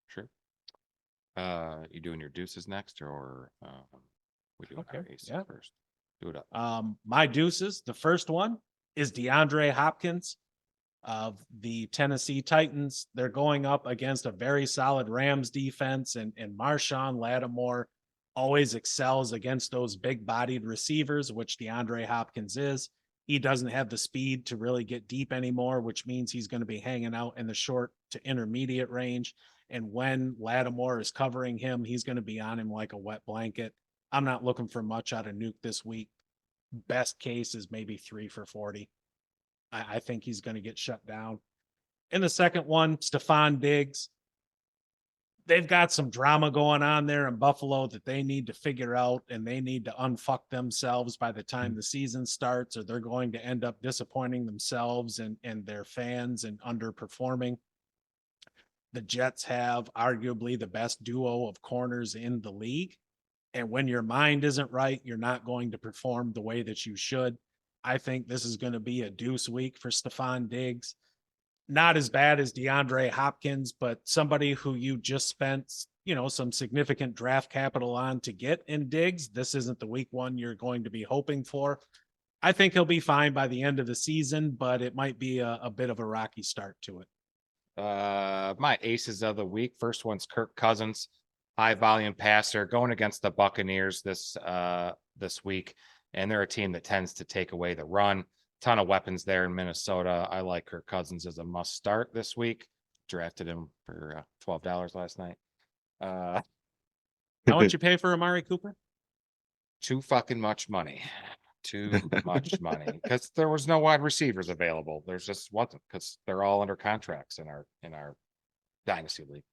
Sure. You doing your deuces next, or we doing our aces first? Do it up. My deuces, the first one is DeAndre Hopkins of the Tennessee Titans. They're going up against a very solid Rams defense, and Marshawn Lattimore always excels against those big-bodied receivers, which DeAndre Hopkins is. He doesn't have the speed to really get deep anymore, which means he's going to be hanging out in the short to intermediate range. And when Lattimore is covering him, he's going to be on him like a wet blanket. I'm not looking for much out of Nuke this week. Best case is maybe 3 for 40. I think he's going to get shut down. In the second one, Stephon Diggs. They've got some drama going on there in Buffalo that they need to figure out, and they need to unfuck themselves by the time the season starts, or they're going to end up disappointing themselves and their fans and underperforming. The Jets have arguably the best duo of corners in the league. And when your mind isn't right, you're not going to perform the way that you should. I think this is going to be a deuce week for Stephon Diggs. Not as bad as DeAndre Hopkins, but somebody who you just spent, some significant draft capital on to get in Diggs. This isn't the week one you're going to be hoping for. I think he'll be fine by the end of the season, but it might be a bit of a rocky start to it. My aces of the week. First one's Kirk Cousins, high volume passer, going against the Buccaneers this week, and they're a team that tends to take away the run. Ton of weapons there in Minnesota. I like Kirk Cousins as a must start this week. Drafted him for $12 last night. How much you pay for Amari Cooper? Too fucking much money. Too much money, because there was no wide receivers available. There's just wasn't, because they're all under contracts in our dynasty league.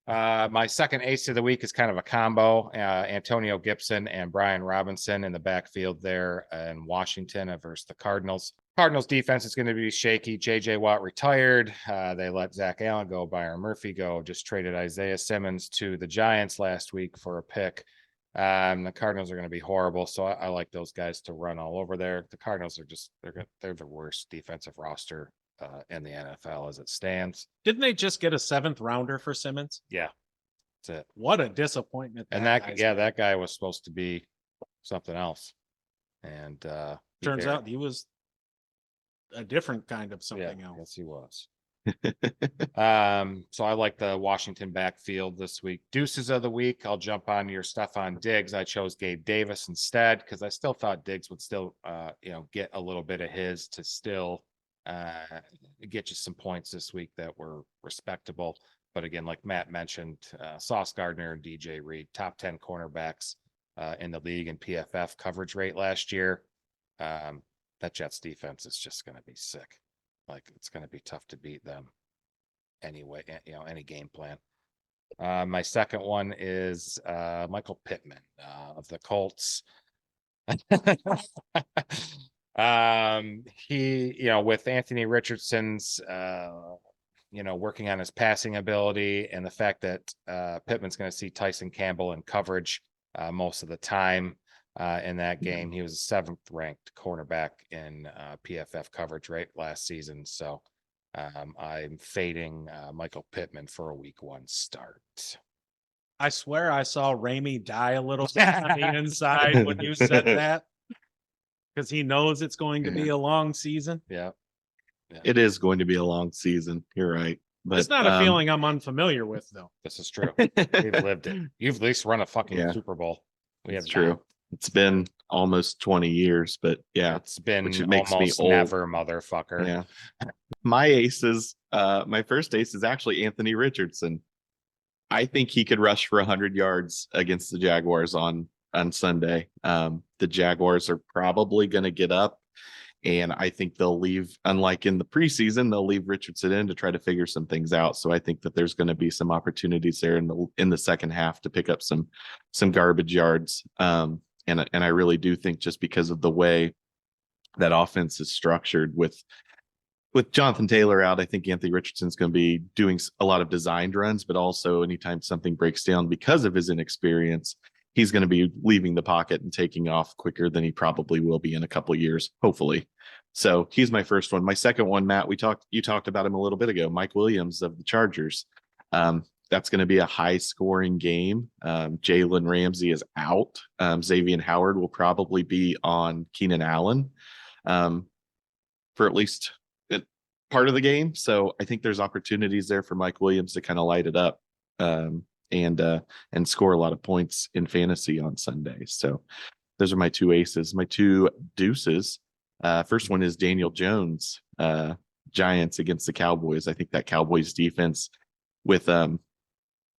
My second ace of the week is kind of a combo. Antonio Gibson and Brian Robinson in the backfield there in Washington versus the Cardinals. Cardinals defense is going to be shaky. JJ Watt retired. They let Zach Allen go. Byron Murphy go. Just traded Isaiah Simmons to the Giants last week for a pick. The Cardinals are going to be horrible. So I like those guys to run all over there. The Cardinals are they're the worst defensive roster in the NFL as it stands. Didn't they just get a 7th rounder for Simmons? Yeah, that's it. What a disappointment! That guy was supposed to be something else, and turns out he was a different kind of something else. Yes, he was. So I like the Washington backfield this week. Deuces of the week. I'll jump on your stuff on Diggs. I chose Gabe Davis instead because I still thought Diggs would still, get a little bit of his to still get you some points this week that were respectable. But again, like Matt mentioned, Sauce Gardner and DJ Reed, top 10 cornerbacks in the league in PFF coverage rate last year. That Jets defense is just going to be sick. Like, it's going to be tough to beat them anyway, any game plan. My second one is Michael Pittman of the Colts. He, with Anthony Richardson's, working on his passing ability and the fact that Pittman's going to see Tyson Campbell in coverage most of the time in that game. He was a 7th ranked cornerback in PFF coverage rate last season. So I'm fading Michael Pittman for a week 1 start. I swear I saw Ramey die a little bit on the inside when you said that, because he knows it's going to be a long season. Yeah. It is going to be a long season. You're right. But It's not a feeling I'm unfamiliar with, though. This is true. We've lived it. You've at least run a fucking Yeah. Super Bowl. We have It's true. not. It's been almost 20 years, but yeah, It's been which it makes me almost old. never, motherfucker. Yeah. My aces, my first ace is actually Anthony Richardson. I think he could rush for 100 yards against the Jaguars on Sunday. The Jaguars are probably going to get up, and I think they'll leave, unlike in the preseason, they'll leave Richardson in to try to figure some things out. So I think that there's going to be some opportunities there in the second half to pick up some garbage yards. And I really do think, just because of the way that offense is structured with Jonathan Taylor out, I think Anthony Richardson's going to be doing a lot of designed runs, but also anytime something breaks down because of his inexperience, he's going to be leaving the pocket and taking off quicker than he probably will be in a couple of years, hopefully. So he's my first one. My second one, Matt, you talked about him a little bit ago, Mike Williams of the Chargers. That's going to be a high scoring game. Jalen Ramsey is out. Xavier Howard will probably be on Keenan Allen for at least part of the game. So I think there's opportunities there for Mike Williams to kind of light it up and score a lot of points in fantasy on Sunday. So those are my 2 aces. My 2 deuces. First one is Daniel Jones, Giants against the Cowboys. I think that Cowboys defense with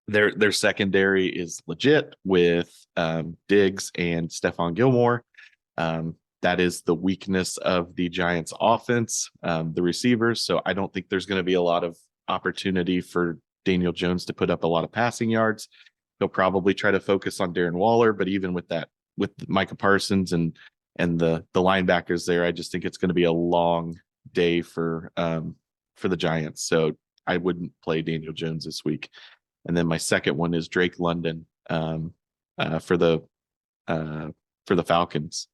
their secondary is legit with Diggs and Stephon Gilmore. That is the weakness of the Giants offense, the receivers. So I don't think there's going to be a lot of opportunity for Daniel Jones to put up a lot of passing yards. He'll probably try to focus on Darren Waller, but even with that, with Micah Parsons and the linebackers there, I just think it's going to be a long day for the Giants. So I wouldn't play Daniel Jones this week. And then my second one is Drake London for the Falcons.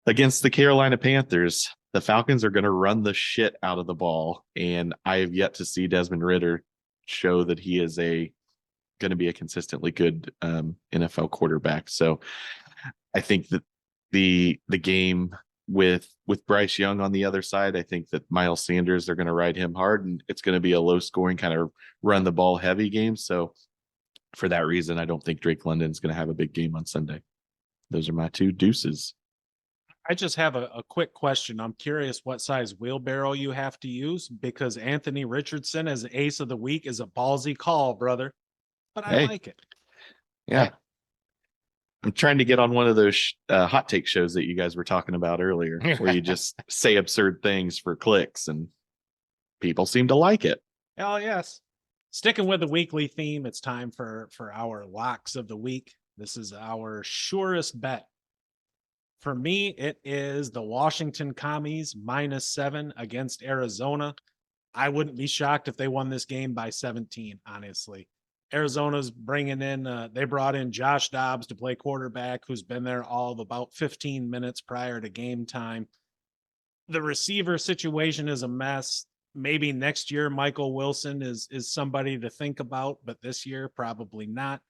Against the Carolina Panthers, the Falcons are going to run the shit out of the ball, and I have yet to see Desmond Ridder show that he is going to be a consistently good NFL quarterback. So I think that the game with Bryce Young on the other side, I think that Miles Sanders, they're going to ride him hard, and it's going to be a low scoring kind of run the ball heavy game. So for that reason, I don't think Drake London's going to have a big game on Sunday. Those are my 2 deuces. I just have a quick question. I'm curious what size wheelbarrow you have to use, because Anthony Richardson as ace of the week is a ballsy call, brother. But I like it. Yeah. I'm trying to get on one of those hot take shows that you guys were talking about earlier, where you just say absurd things for clicks and people seem to like it. Hell yes. Sticking with the weekly theme, it's time for our locks of the week. This is our surest bet. For me, it is the Washington Commies -7 against Arizona. I wouldn't be shocked if they won this game by 17, honestly. Arizona's bringing in, they brought in Josh Dobbs to play quarterback, who's been there all of about 15 minutes prior to game time. The receiver situation is a mess. Maybe next year, Michael Wilson is somebody to think about, but this year, probably not.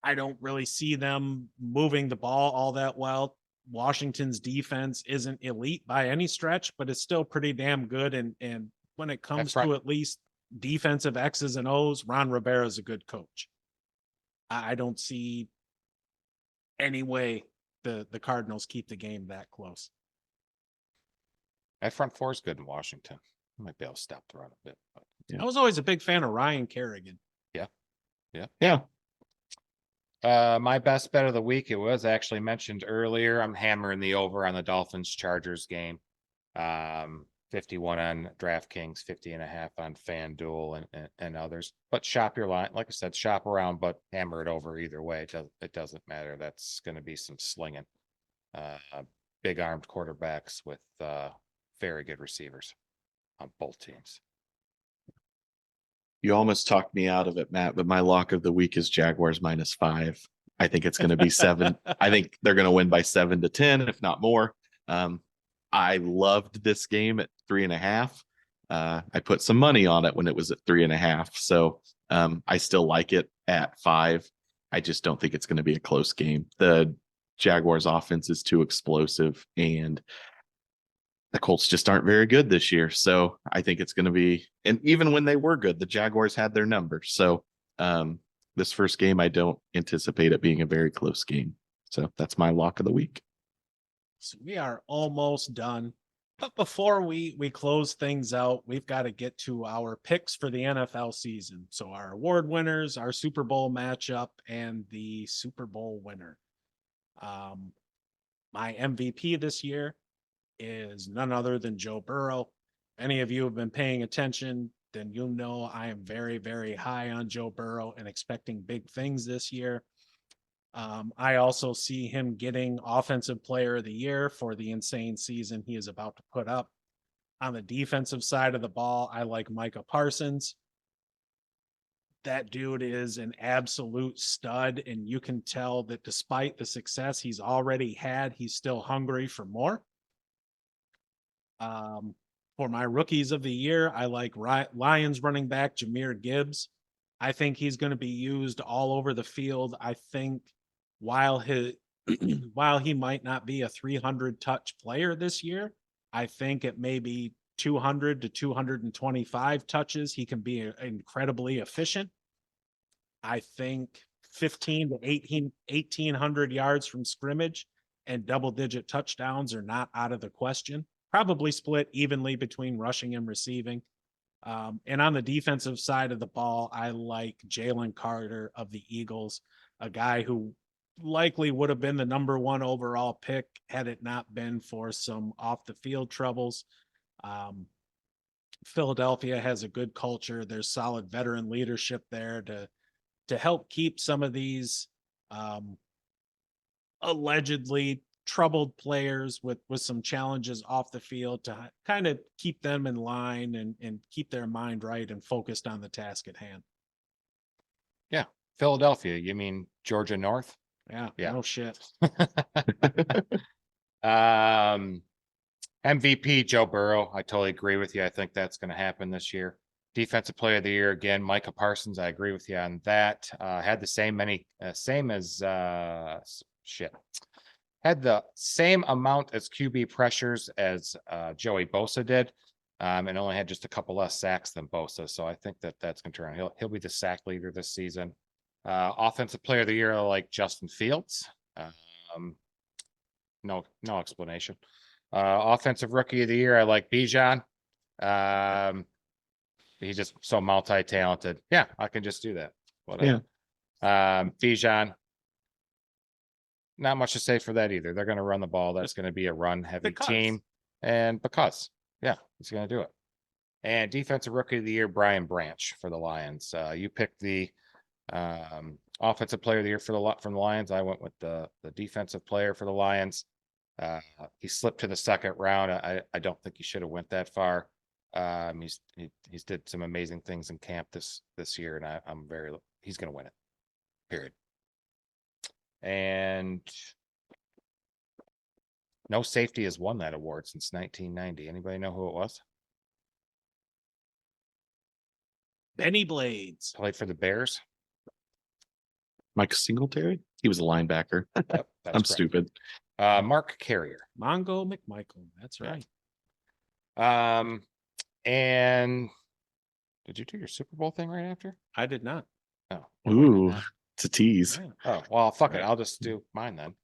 I don't really see them moving the ball all that well. Washington's defense isn't elite by any stretch, but it's still pretty damn good. And when it comes to at least defensive X's and O's, Ron Rivera is a good coach. I don't see any way the Cardinals keep the game that close. That front four is good in Washington. I might be able to stop the run a bit. But I was always a big fan of Ryan Kerrigan. Yeah. My best bet of the week, it was actually mentioned earlier. I'm hammering the over on the Dolphins Chargers game. 51 on DraftKings, 50.5 on FanDuel and others. But shop your line. Like I said, shop around, but hammer it over either way. It doesn't matter. That's going to be some slinging. Big armed quarterbacks with very good receivers on both teams. You almost talked me out of it, Matt, but my lock of the week is Jaguars -5. I think it's going to be 7. I think they're going to win by 7 to 10, if not more. I loved this game at 3.5. I put some money on it when it was at 3.5. So I still like it at 5. I just don't think it's going to be a close game. The Jaguars offense is too explosive, and the Colts just aren't very good this year. So I think it's going to be, and even when they were good, the Jaguars had their number. So this first game, I don't anticipate it being a very close game. So that's my lock of the week. So we are almost done. But before we close things out, we've got to get to our picks for the NFL season. So our award winners, our Super Bowl matchup, and the Super Bowl winner. My MVP this year is none other than Joe Burrow. If any of you have been paying attention, then you'll know I am very, very high on Joe Burrow and expecting big things this year. I also see him getting Offensive Player of the Year for the insane season he is about to put up. On the defensive side of the ball, I like Micah Parsons. That dude is an absolute stud, and you can tell that despite the success he's already had, he's still hungry for more. For my rookies of the year, I like Lions running back Jahmyr Gibbs. I think he's going to be used all over the field. I think while he might not be a 300 touch player this year, I think it may be 200 to 225 touches. He can be incredibly efficient. I think 15 to 1,800 yards from scrimmage and double-digit touchdowns are not out of the question. Probably split evenly between rushing and receiving. And on the defensive side of the ball, I like Jalen Carter of the Eagles, a guy who likely would have been the number 1 overall pick had it not been for some off the field troubles. Philadelphia has a good culture. There's solid veteran leadership there to help keep some of these allegedly troubled players with some challenges off the field, to kind of keep them in line and keep their mind right and focused on the task at hand. Yeah. Philadelphia. You mean Georgia North? Yeah. Yeah. No shit. MVP Joe Burrow. I totally agree with you. I think that's going to happen this year. Defensive Player of the Year again, Micah Parsons. I agree with you on that. Had the same had the same amount as QB pressures as Joey Bosa did, and only had just a couple less sacks than Bosa. So I think that's going to turn around. He'll be the sack leader this season. Offensive Player of the Year, I like Justin Fields. No explanation. Offensive Rookie of the Year, I like Bijan. He's just so multi-talented. Yeah, I can just do that. Whatever. Yeah. Bijan. Not much to say for that either. They're going to run the ball. That's going to be a run-heavy team. And yeah, he's going to do it. And Defensive Rookie of the Year, Brian Branch for the Lions. You picked the Offensive Player of the Year from the Lions. I went with the Defensive Player for the Lions. He slipped to the second round. I don't think he should have went that far. He's did some amazing things in camp this year, and he's going to win it. Period. And no safety has won that award since 1990. Anybody know who it was? Benny Blades. Played for the Bears. Mike Singletary? He was a linebacker. Yep, I'm stupid. Mark Carrier. Mongo McMichael. That's right. And did you do your Super Bowl thing right after? I did not. Oh. Ooh, it's a tease. Oh, well, fuck it. I'll just do mine then.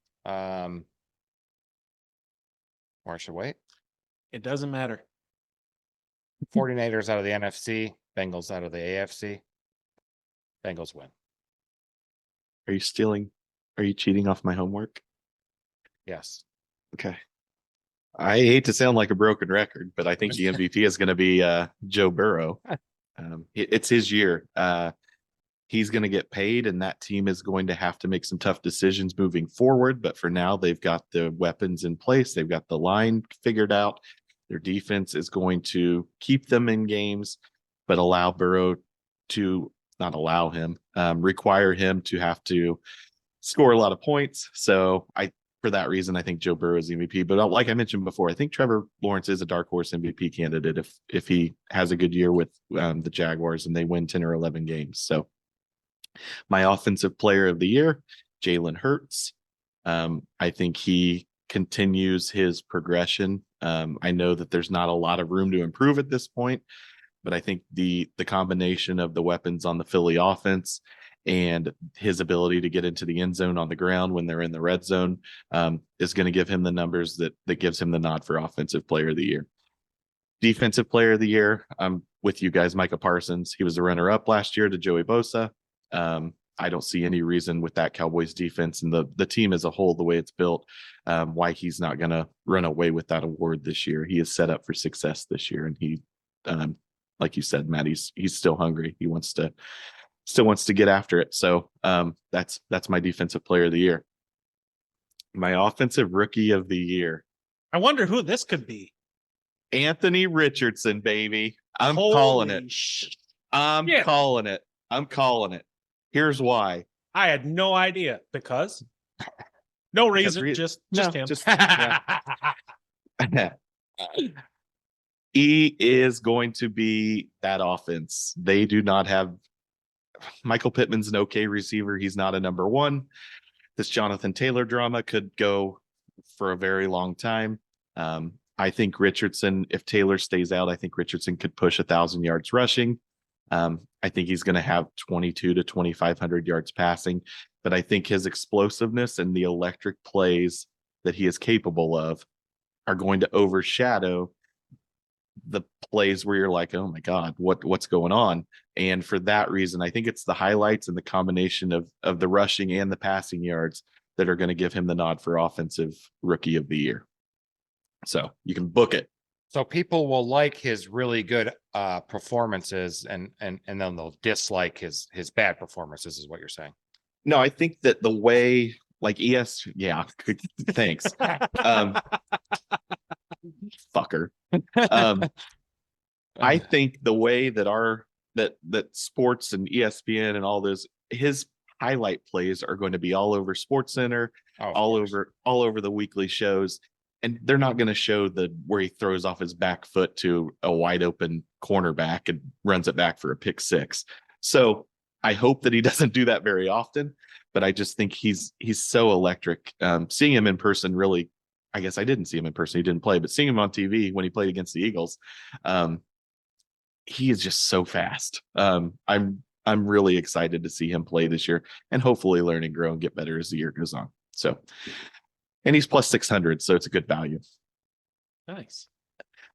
Or I should wait. It doesn't matter. 49ers out of the NFC, Bengals out of the AFC. Bengals win. Are you stealing? Are you cheating off my homework? Yes. Okay. I hate to sound like a broken record, but I think the MVP is going to be Joe Burrow. It's his year. He's going to get paid, and that team is going to have to make some tough decisions moving forward. But for now, they've got the weapons in place. They've got the line figured out. Their defense is going to keep them in games, but allow Burrow to not allow him, require him to have to score a lot of points. So I for that reason, I think Joe Burrow is MVP. But like I mentioned before, I think Trevor Lawrence is a dark horse MVP candidate if he has a good year with the Jaguars and they win 10 or 11 games. So my offensive player of the year, Jalen Hurts. I think he continues his progression. I know that there's not a lot of room to improve at this point, but I think the combination of the weapons on the Philly offense and his ability to get into the end zone on the ground when they're in the red zone is going to give him the numbers that gives him the nod for offensive player of the year. Defensive player of the year, I'm with you guys, Micah Parsons. He was the runner-up last year to Joey Bosa. I don't see any reason with that Cowboys defense and the team as a whole, the way it's built, why he's not going to run away with that award this year. He is set up for success this year, and he, like you said, Matt, he's still hungry. He still wants to get after it. So that's my defensive player of the year. My offensive rookie of the year. I wonder who this could be. Anthony Richardson, baby. I'm calling it. I'm calling it. I'm calling it. Here's why. I had no idea because no reason, just him. He is going to be that offense. They do not have Michael Pittman's an okay receiver. He's not a number one. This Jonathan Taylor drama could go for a very long time. I think Richardson, if Taylor stays out, I think Richardson could push 1,000 yards rushing. I think he's going to have 22 to 2,500 yards passing, but I think his explosiveness and the electric plays that he is capable of are going to overshadow the plays where you're like, oh my God, what's going on? And for that reason, I think it's the highlights and the combination of the rushing and the passing yards that are going to give him the nod for offensive rookie of the year. So you can book it. So people will like his really good performances and then they'll dislike his bad performances, is what you're saying. No, I think that the way like thanks. Fucker. I think the way that that sports and ESPN and all those, his highlight plays are going to be all over SportsCenter, all over the weekly shows. And they're not going to show where he throws off his back foot to a wide open cornerback and runs it back for a pick six. So I hope that he doesn't do that very often, but I just think he's so electric. Seeing him in person, really, I guess I didn't see him in person. He didn't play, but seeing him on TV when he played against the Eagles, he is just so fast. I'm really excited to see him play this year and hopefully learn and grow and get better as the year goes on. So. And he's plus 600, so it's a good value. Nice.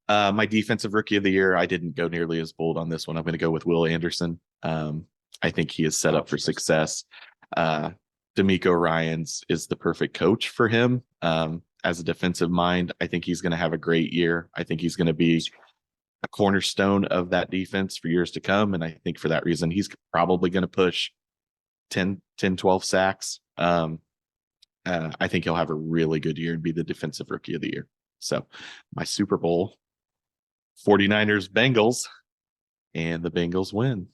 My defensive rookie of the year, I didn't go nearly as bold on this one. I'm going to go with Will Anderson. I think he is set up for success. D'Amico Ryans is the perfect coach for him. As a defensive mind, I think he's going to have a great year. I think he's going to be a cornerstone of that defense for years to come. And I think for that reason, he's probably going to push 10, 12 sacks. I think he'll have a really good year and be the defensive rookie of the year. So my Super Bowl, 49ers Bengals, and the Bengals win.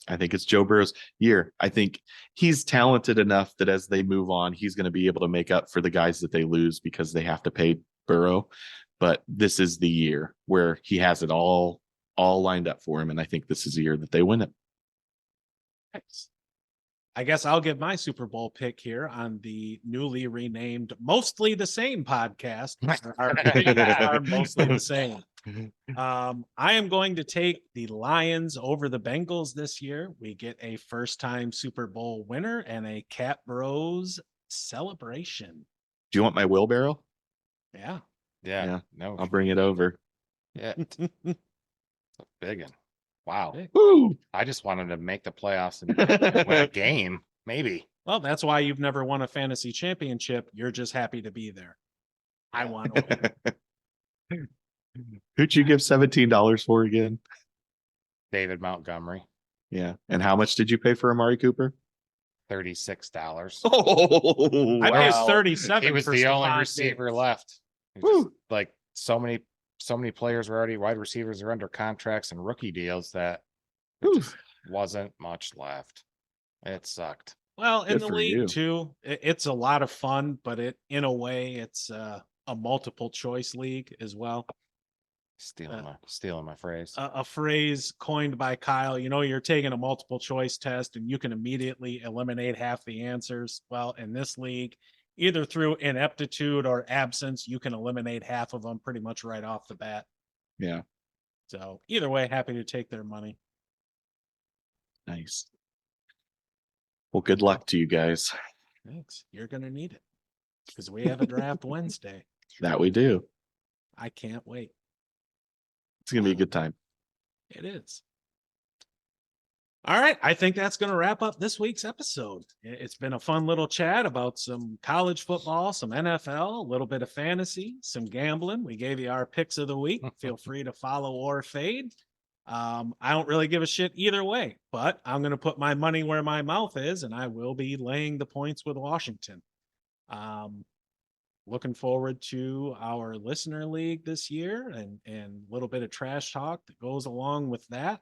I think it's Joe Burrow's year. I think he's talented enough that as they move on, he's going to be able to make up for the guys that they lose because they have to pay Burrow. But this is the year where he has it all lined up for him. And I think this is the year that they win it. Nice. I guess I'll give my Super Bowl pick here on the newly renamed Mostly the Same podcast. Our picks are mostly the same. I am going to take the Lions over the Bengals this year. We get a first-time Super Bowl winner and a Cat Bros celebration. Do you want my wheelbarrow? Yeah. No, I'll bring it over. Yeah. It's a big one. Wow. Woo! I just wanted to make the playoffs and win a game, maybe. Well, that's why you've never won a fantasy championship. You're just happy to be there. I want to win. Who'd you give $17 for again? David Montgomery. Yeah. And how much did you pay for Amari Cooper? $36. Oh, I wow. paid 37. He was for the only Stephon receiver Diggs. left. Just, like so many players were already wide receivers are under contracts and rookie deals that just wasn't much left. It sucked. Well, in Good the for league you. too, it's a lot of fun, but in a way, it's a multiple choice league as well. Stealing my phrase. A phrase coined by Kyle. You're taking a multiple choice test and you can immediately eliminate half the answers. Well, in this league, either through ineptitude or absence, you can eliminate half of them pretty much right off the bat. Yeah. So either way, happy to take their money. Nice. Well, good luck to you guys. Thanks. You're going to need it because we have a draft Wednesday. That we do. I can't wait. It's going to be a good time. It is. All right. I think that's going to wrap up this week's episode. It's been a fun little chat about some college football, some NFL, a little bit of fantasy, some gambling. We gave you our picks of the week. Feel free to follow or fade. I don't really give a shit either way, but I'm going to put my money where my mouth is, and I will be laying the points with Washington. Looking forward to our listener league this year and a little bit of trash talk that goes along with that.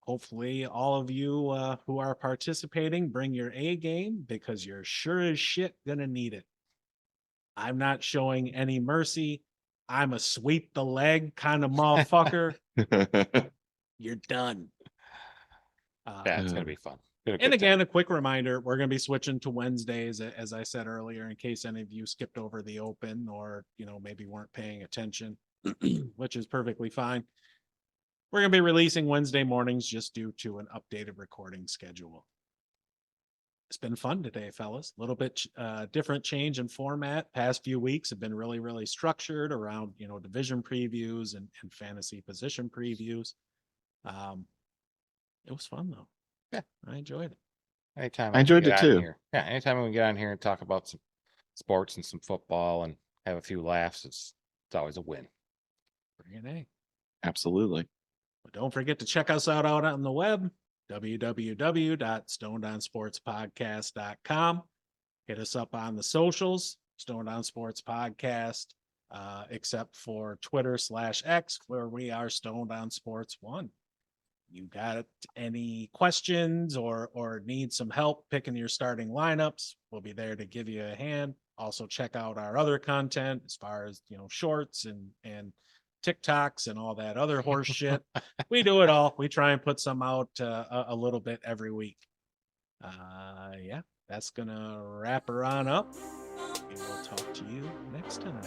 Hopefully all of you who are participating bring your A game because you're sure as shit gonna need it. I'm not showing any mercy. I'm a sweep the leg kind of motherfucker. You're done. Yeah, it's gonna be fun. And again, a quick reminder, we're going to be switching to Wednesdays, as I said earlier, in case any of you skipped over the open or, maybe weren't paying attention, which is perfectly fine. We're going to be releasing Wednesday mornings just due to an updated recording schedule. It's been fun today, fellas. A little bit different change in format. Past few weeks have been really, really structured around, division previews and fantasy position previews. It was fun, though. Yeah, I enjoyed it. Anytime I enjoyed it too. Here. Yeah, anytime we can get on here and talk about some sports and some football and have a few laughs, it's always a win. Bring it. Absolutely. But don't forget to check us out on the web, www.stonedonsportspodcast.com. Hit us up on the socials, Stoned On Sports Podcast, except for Twitter/X, where we are Stoned On Sports 1. You got any questions or need some help picking your starting lineups, we'll be there to give you a hand. Also check out our other content as far as, shorts and TikToks and all that other horse shit. We do it all. We try and put some out a little bit every week. Yeah, that's going to wrap her on up. And we'll talk to you next time.